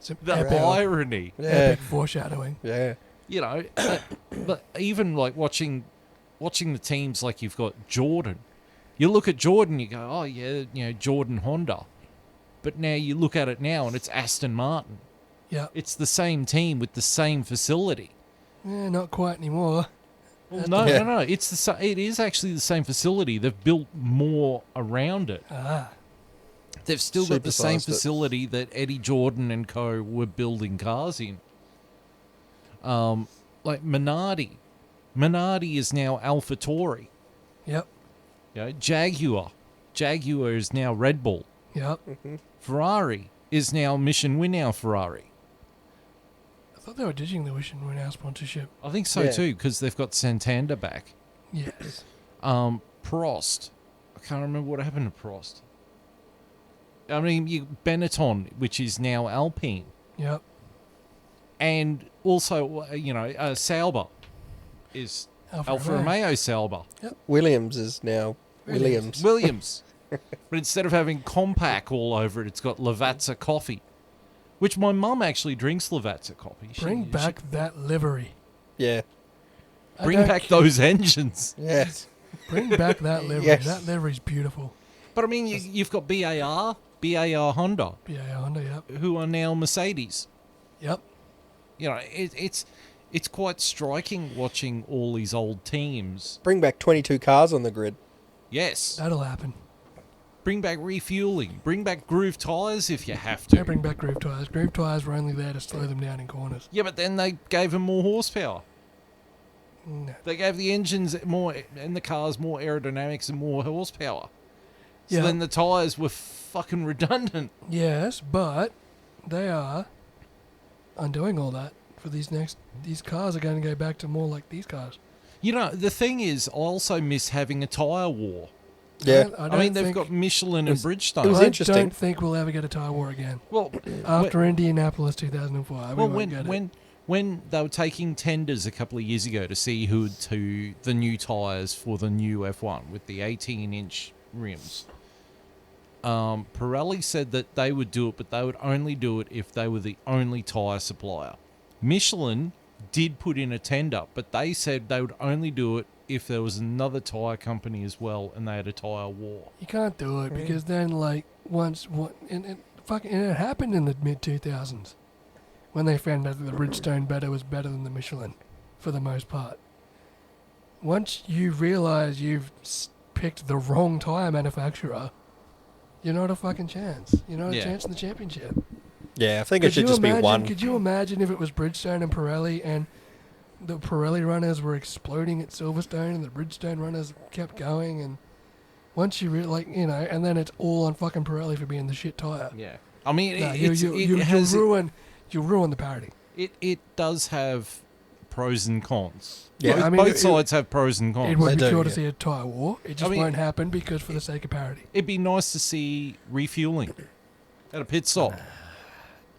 Some The epic, irony. Yeah. epic foreshadowing. Yeah. You know, but even like watching the teams, like you've got Jordan. You look at Jordan, you go, oh yeah, you know, Jordan Honda. But now you look at it now and it's Aston Martin. Yeah. It's the same team with the same facility. Not quite anymore. Well, no, Yeah. no. It is actually the same facility. They've built more around it. Ah. They've still got the same Supersized it. facility that Eddie Jordan and co were building cars in. Like Minardi. Minardi is now AlphaTauri. Yep. You know, Jaguar. Jaguar is now Red Bull. Yep. Ferrari is now Mission Winnow Ferrari. I thought they were ditching the Wish and Win Our sponsorship. I think so Yeah. too, because they've got Santander back. Yes. Prost. I can't remember what happened to Prost. I mean, Benetton, which is now Alpine. Yep. And also, you know, Sauber is Alfa Romeo Sauber. Williams is now Williams. Williams. But instead of having Compaq all over it, it's got Lavazza coffee. Which my mum actually drinks Lavazza coffee. Bring back that livery. Yeah. I Bring don't back care. those engines. Yes. Bring back that livery. Yes. That livery's beautiful. But I mean, you've got BAR Honda, BA Honda, yep. who are now Mercedes. Yep. You know, it's quite striking watching all these old teams. Bring back 22 cars on the grid. Yes. That'll happen. Bring back refueling. Bring back groove tyres if you have Don't to. bring back groove tyres. Groove tyres were only there to slow them down in corners. Yeah, but then they gave them more horsepower. No. They gave the engines more and the cars more aerodynamics and more horsepower. So Yeah. then the tyres were fucking redundant. Yes, but they are undoing all that for these cars are going to go back to more like these cars. You know, the thing is, I also miss having a tyre war. Yeah. I mean, they've got Michelin and Bridgestone. it was I interesting. don't think we'll ever get a tyre war again. Well, After Indianapolis 2005, we well, won't get it. when they were taking tenders a couple of years ago to see who would do the new tyres for the new F1 with the 18-inch rims, Pirelli said that they would do it, but they would only do it if they were the only tyre supplier. Michelin did put in a tender, but they said they would only do it if there was another tyre company as well and they had a tyre war. You can't do it because then, like, and it happened in the mid 2000s when they found out that the Bridgestone was better than the Michelin for the most part. Once you realise you've picked the wrong tyre manufacturer, you're not a fucking chance. You're not a Yeah. chance in the championship. Yeah, I think it should just be one. Could you imagine if it was Bridgestone and Pirelli and the Pirelli runners were exploding at Silverstone and the Bridgestone runners kept going, and once you and then it's all on fucking Pirelli for being the shit tyre. Yeah. I mean, No, you'll ruin the parity. it does have pros and cons. Yeah, both, I mean, both it- sides have pros and cons. It would They be do, cool to yeah. see a tyre war. It just mean- won't happen because for the sake of parity. It'd be nice to see refueling at a pit stop.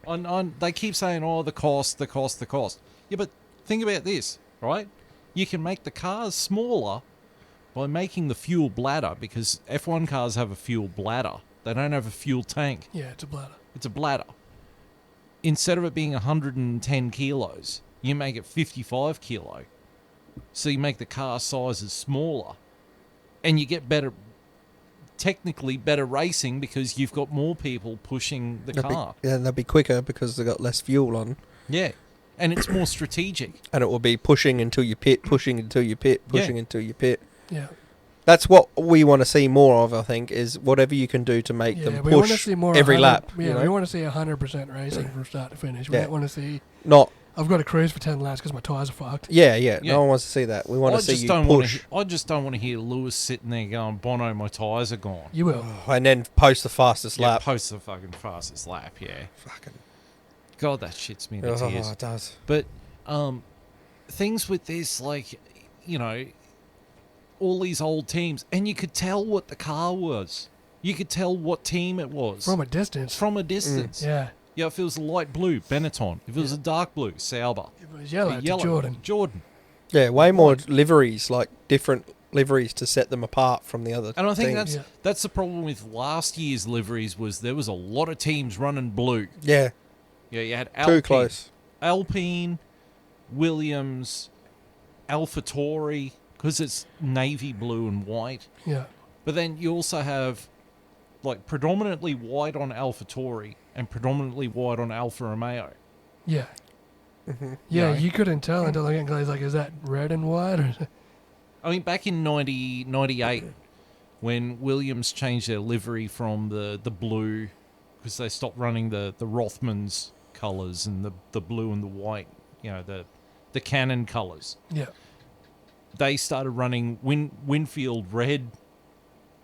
They keep saying, oh, the cost. Yeah, but think about this, right? You can make the cars smaller by making the fuel bladder, because F1 cars have a fuel bladder. They don't have a fuel tank. Yeah, it's a bladder. It's a bladder. Instead of it being 110 kilos, you make it 55 kilo. So you make the car sizes smaller. And you get technically better racing because you've got more people pushing the car. They'll be quicker because they've got less fuel on. Yeah. And it's more strategic. And it will be pushing until you pit, pushing until you pit, pushing Yeah. until you pit. Yeah. That's what we want to see more of, I think, is whatever you can do to make Yeah, them we want to push see more every 100 lap. Yeah, you know? we want to see 100% racing from start to finish. We Yeah. don't want to see, Not, I've got to cruise for 10 laps because my tyres are fucked. yeah. Yeah. No one wants to see that. We want to see you push. I just don't want to hear Lewis sitting there going, Bono, my tyres are gone. You will. And then post the fastest Yeah, lap. post the fucking fastest lap, yeah. Fucking, God, that shits me in the tears. it does. But things with this, like, you know, all these old teams, and you could tell what the car was. You could tell what team it was. From a distance. From a distance. Yeah. Yeah, if it was a light blue, Benetton. If it was a dark blue, Sauber. If it was yellow, to Jordan. Yeah, way more liveries, like different liveries to set them apart from the other And I think teams. that's the problem with last year's liveries, was there was a lot of teams running blue. Yeah, Yeah, you had too close. Alpine, Williams, AlphaTauri, because it's navy blue and white. Yeah. But then you also have, like, predominantly white on AlphaTauri and predominantly white on Alfa Romeo. Yeah. Mm-hmm. Yeah, No. you couldn't tell until the guy's like, is that red and white? Or I mean, back in 98, when Williams changed their livery from the blue, because they stopped running the Rothmans colours and the blue and the white, you know, the Canon colours. Yeah. They started running Winfield red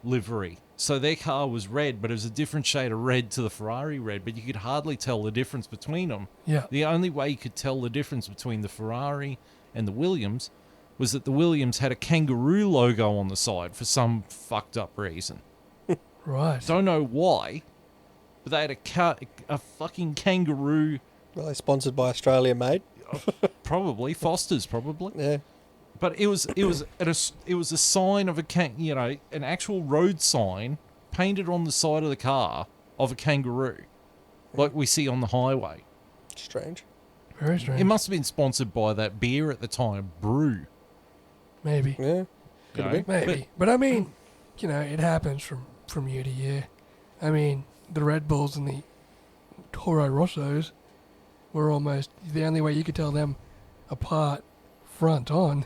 livery. So their car was red, but it was a different shade of red to the Ferrari red, but you could hardly tell the difference between them. Yeah. The only way you could tell the difference between the Ferrari and the Williams was that the Williams had a kangaroo logo on the side for some fucked up reason. Right. Don't know why, but they had a fucking kangaroo, Well, they're sponsored by Australia Made. probably Foster's, probably. Yeah. But it was a sign of an actual road sign painted on the side of the car of a kangaroo, like we see on the highway. Strange. Very strange. It must have been sponsored by that beer at the time, Brew. Maybe. Yeah. Could have know? been. Maybe. But I mean, you know, it happens from year to year. I mean, the Red Bulls and the Toro Rossos were almost the only way you could tell them apart front on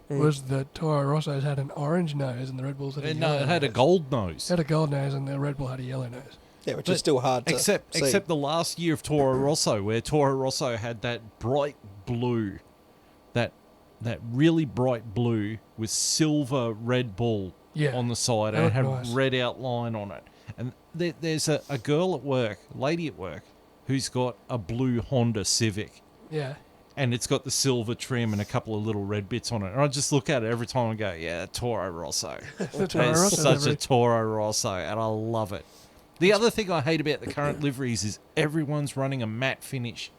was the Toro Rossos had an orange nose and the Red Bulls had a No, yellow it had a nose. gold nose. It had a gold nose and the Red Bull had a yellow nose. Yeah, which But is still hard to see. Except the last year of Toro Rosso, where Toro Rosso had that bright blue, that really bright blue with silver Red Bull Yeah. on the side, That and it had looked nice. red outline on it. And there's a girl at work, lady at work, who's got a blue Honda Civic, Yeah. and it's got the silver trim and a couple of little red bits on it. And I just look at it every time and go, yeah, Toro Rosso. The Toro It's Rosso such livery. a Toro Rosso, and I love it. The other thing I hate about the current liveries is everyone's running a matte finish.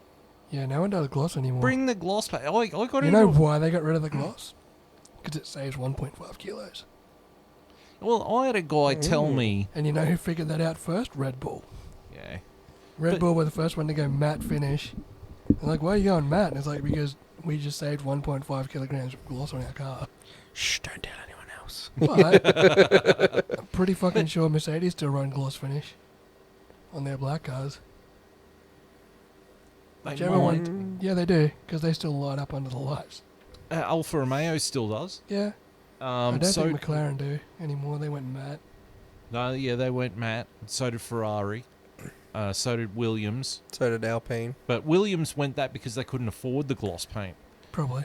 Yeah, no one does gloss anymore. Bring the gloss back. I got you into know why they got rid of the gloss? Because it saves 1.5 kilos. Well, I had a guy tell me, And you know who figured that out first? Red Bull. yeah, Red But- Bull were the first one to go matte finish. They're like, why are you going matte? And it's like, because we just saved 1.5 kilograms of gloss on our car. Shh, don't tell anyone else. But I'm pretty fucking sure Mercedes still run gloss finish on their black cars. they Whichever might. one. Yeah, they do, because they still light up under the lights. Alfa Romeo still does. Yeah. I don't So think McLaren do anymore. They went matte. no, yeah, they went matte. So did Ferrari. So did Williams. So did Alpine. But Williams went that because they couldn't afford the gloss paint. Probably.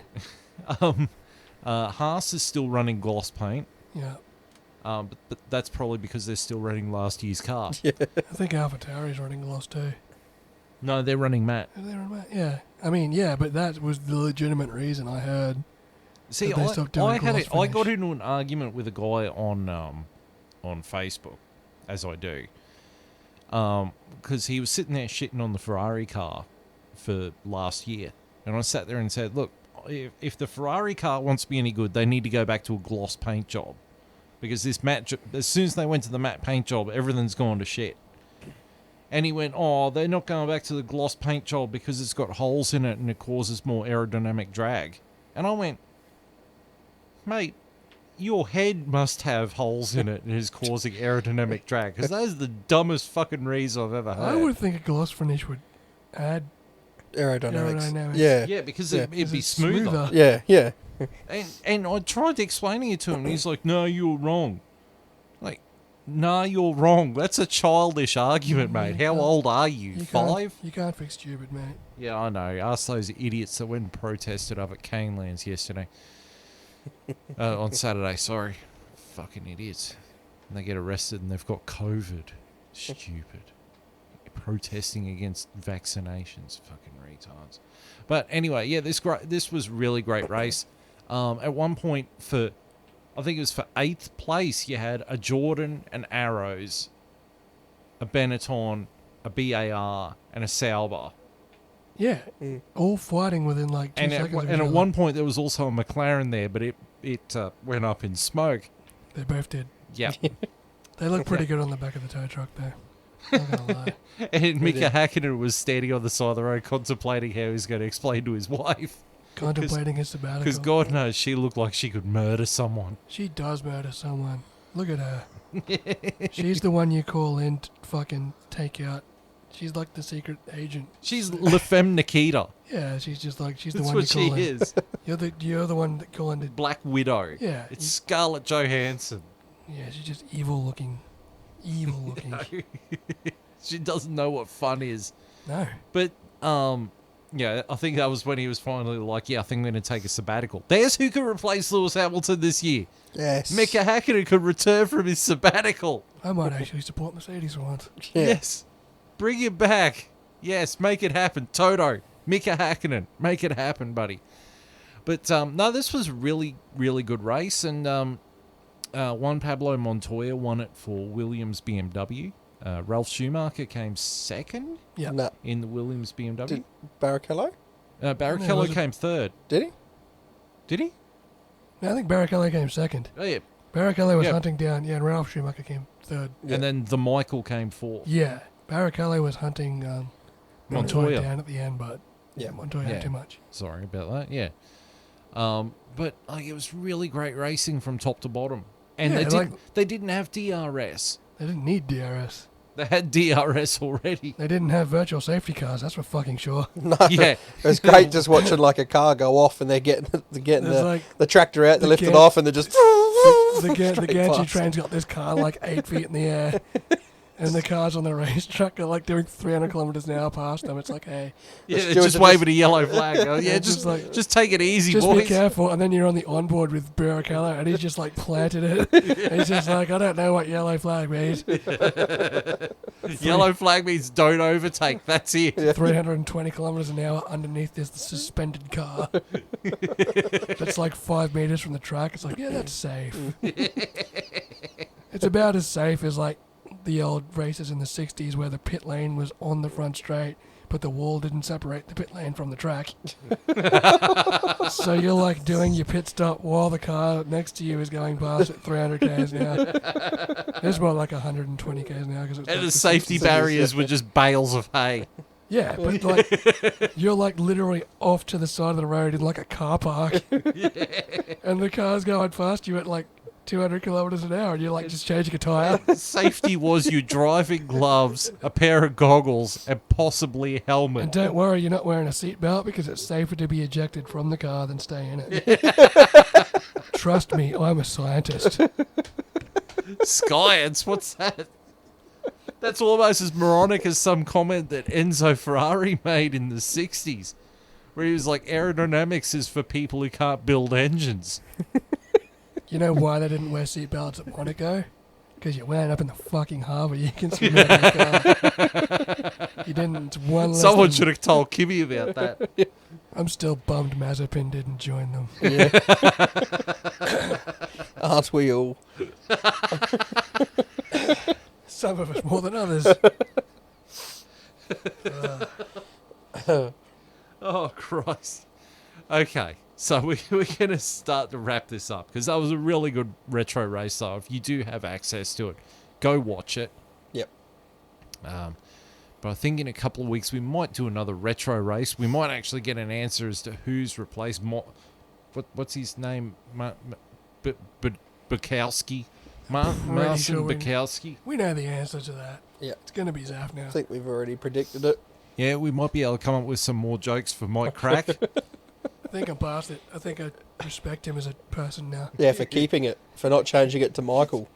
Haas is still running gloss paint. Yeah. But that's probably because they're still running last year's car. I think AlphaTauri's running gloss too. No, they're running matte. Are they running matte? Yeah. I mean, yeah, but that was the legitimate reason I heard. See, But they stopped doing I gloss got finish. into an argument with a guy on Facebook, as I do, because he was sitting there shitting on the Ferrari car for last year, and I sat there and said, "Look, if the Ferrari car wants to be any good, they need to go back to a gloss paint job, because this matte, as soon as they went to the matte paint job, everything's gone to shit." And he went, "Oh, they're not going back to the gloss paint job because it's got holes in it and it causes more aerodynamic drag." And I went, "Mate, your head must have holes in it and is causing aerodynamic drag, because that is the dumbest fucking reason I've ever heard." I would think a gloss finish would add. Aerodynamics. Aerodynamics. Yeah. Yeah, because Yeah. it'd be it's smoother. Yeah, yeah. And I tried explaining it to him, and he's like, "No, you're wrong." Like, "No, you're wrong. That's a childish argument, mate. How old are you? 5? You can't fix stupid, mate. Yeah, I know. Ask those idiots that went and protested up at Canelands yesterday. On Saturday, sorry. Fucking idiots. And they get arrested and they've got COVID. Stupid. protesting against vaccinations. Fucking retards. But anyway, yeah, this was really great race. At one point I think it was for 8th place, you had a Jordan, an Arrows, a Benetton, a BAR, and a Sauber. Yeah, all fighting within like 2 seconds of each And at other. one point, there was also a McLaren there, but it went up in smoke. They both did. Yeah. They look pretty good on the back of the tow truck, though. Not gonna lie. And Mika Hakkinen was standing on the side of the road contemplating how he's going to explain to his wife. Contemplating his sabbatical. Because God knows she looked like she could murder someone. She does murder someone. Look at her. She's the one you call in to fucking take out. She's like the secret agent. She's La Femme Nikita. Yeah, she's just like, she's the That's one what you she call in. is. You're the one that call in to... Black Widow. Yeah. It's Scarlett Johansson. Yeah, she's just evil looking. Evil looking. She doesn't know what fun is. No. But, yeah, I think that was when he was finally like, yeah, I think I'm going to take a sabbatical. There's who could replace Lewis Hamilton this year. Yes. Mika Hakkinen could return from his sabbatical. I might actually support Mercedes for once. Yeah. Yes. Bring him back. Yes, make it happen. Toto, Mika Hakkinen, make it happen, buddy. But, no, this was a really, really good race. And Juan Pablo Montoya won it for Williams BMW. Ralph Schumacher came second Yeah. No. in the Williams BMW. Did Barrichello? Barrichello was it- came third. Did he? Did he? No, I think Barrichello came second. Oh, yeah. Barrichello was Yeah. hunting down. Yeah, and Ralph Schumacher came third. Yeah. And then the Michael came fourth. Yeah. Barrichello was hunting Montoya. down at the end, but Yeah. Montoya Yeah. had too much. Sorry about that. Yeah. But like, it was really great racing from top to bottom. And Yeah, they didn't have DRS. They didn't need DRS. They had DRS already. They didn't have virtual safety cars, that's for fucking sure. No. Yeah. It was great just watching like a car go off and they're getting There's the, like the tractor out, they the lift it Gan- off and they're just the straight Ganchi past. train's got this car like 8 feet in the air. And the cars on the racetrack are like doing 300 kilometers an hour past them. It's like, hey, Yeah, stewards just are waving a yellow flag. Oh, yeah, Yeah, just just take it easy, just boys. be careful. And then you're on the onboard with Barrichello and he's just like planted it. And he's just like, I don't know what yellow flag means. Yellow flag means don't overtake. That's it. 320 kilometers an hour underneath this suspended car. That's like 5 meters from the track. It's like, yeah, that's safe. It's about as safe as like the old races in the 60s where the pit lane was on the front straight, but the wall didn't separate the pit lane from the track. So you're like doing your pit stop while the car next to you is going past at 300 k's an hour. It's more like 120 k's an hour. And the safety barriers were just bales of hay. Yeah, but like you're like literally off to the side of the road in like a car park, and the car's going past you at like 200 kilometers an hour, and you're like just changing a tire. Safety was your driving gloves, a pair of goggles, and possibly a And helmet. don't worry, you're not wearing a seatbelt because it's safer to be ejected from the car than stay in it. Trust me, I'm a scientist. Science, what's that? That's almost as moronic as some comment that Enzo Ferrari made in the 60s, where he was like, aerodynamics is for people who can't build engines. You know why they didn't wear seatbelts at Monaco? Because you wound up in the fucking harbour. You can swim out of the car. You didn't. It's one less Someone than- should have told Kimmy about that. I'm still bummed Mazepin didn't join them. Yeah. Aren't we all? Some of us more than others. Oh, Christ. Okay, so we're going to start to wrap this up, because that was a really good retro race, so if you do have access to it, go watch it. Yep. But I think in a couple of weeks we might do another retro race. We might actually get an answer as to who's replaced what's his name? Bukowski? Marcin sure we- Bukowski? We know the answer to that. Yeah. It's going to be Zaf now. I think we've already predicted it. Yeah, we might be able to come up with some more jokes for Mike Krack. I think I'm past it. I think I respect him as a person now. Yeah, for keeping it, for not changing it to Michael.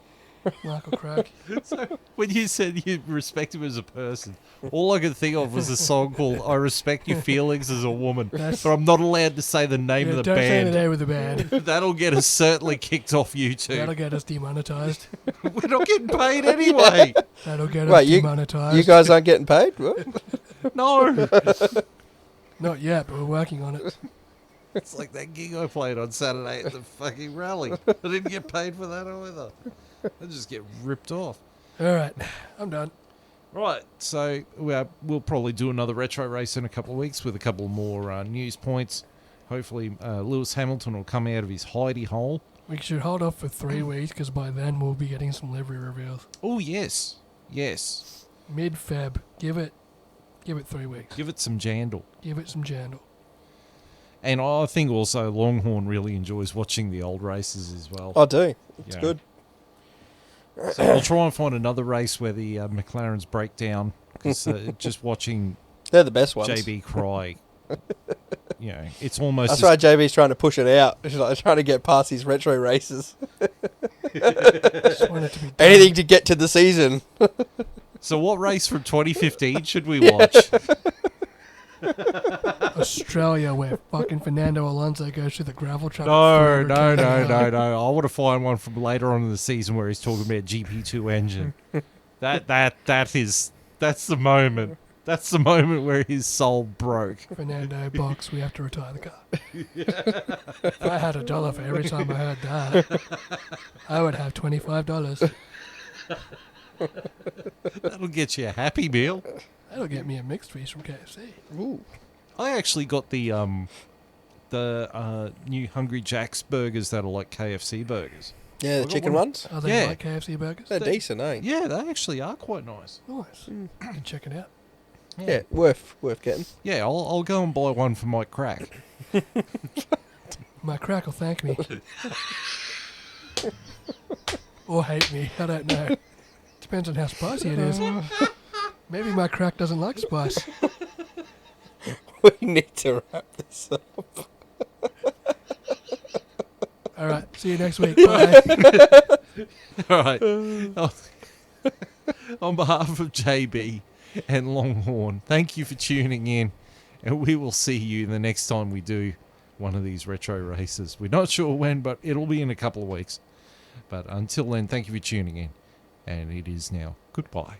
Michael Krack. So when you said you respect him as a person, all I could think of was a song called "I Respect Your Feelings as a Woman," That's- but I'm not allowed to say the name Yeah, of the don't say the band. name of the band. That'll get us certainly kicked off That'll YouTube. get us demonetized. We're not getting paid anyway. That'll get us Wait, demonetized. you guys aren't getting paid? What? No. Not yet, but we're working on it. It's like that gig I played on Saturday at the fucking rally. I didn't get paid for that either. I just get ripped off. All right, I'm done. Right, so we'll probably do another retro race in a couple of weeks with a couple more news points. Hopefully Lewis Hamilton will come out of his hidey hole. We should hold off for 3 weeks because by then we'll be getting some livery reveals. Oh, yes. Yes. Mid-Feb. Give it 3 weeks. Give it some jandle. Give it some jandle. And I think also Longhorn really enjoys watching the old races as well. I do. It's Yeah. good. So I'll try and find another race where the McLarens break down. Because just watching They're the best ones. JB cry, it's almost... That's why JB's trying to push it out. He's like trying to get past these retro races. Just want it to be done. Anything to get to the season. So what race from 2015 should we watch? Australia, where fucking Fernando Alonso goes through the gravel trap. No. I want to find one from later on in the season where he's talking about GP2 engine. That's the moment. That's the moment where his soul broke. Fernando box, we have to retire the car. If I had $1 for every time I heard that, I would have $25. That'll get you a Happy Meal. That'll get me a mixed piece from KFC. Ooh. I actually got the new Hungry Jack's burgers that are like KFC burgers. Yeah, the got chicken one. ones. Are they Yeah. like KFC burgers? They're decent, eh? Yeah, they actually are quite nice. Nice. You can check it out. Yeah, worth getting. Yeah, I'll go and buy one for Mike Krack. My crack will thank me. Or hate me. I don't know. Depends on how spicy it is. Maybe my crack doesn't like spice. We need to wrap this up. All right. See you next week. Bye. All right. On behalf of JB and Longhorn, thank you for tuning in, and we will see you the next time we do one of these retro races. We're not sure when, but it'll be in a couple of weeks. But until then, thank you for tuning in, and it is now goodbye.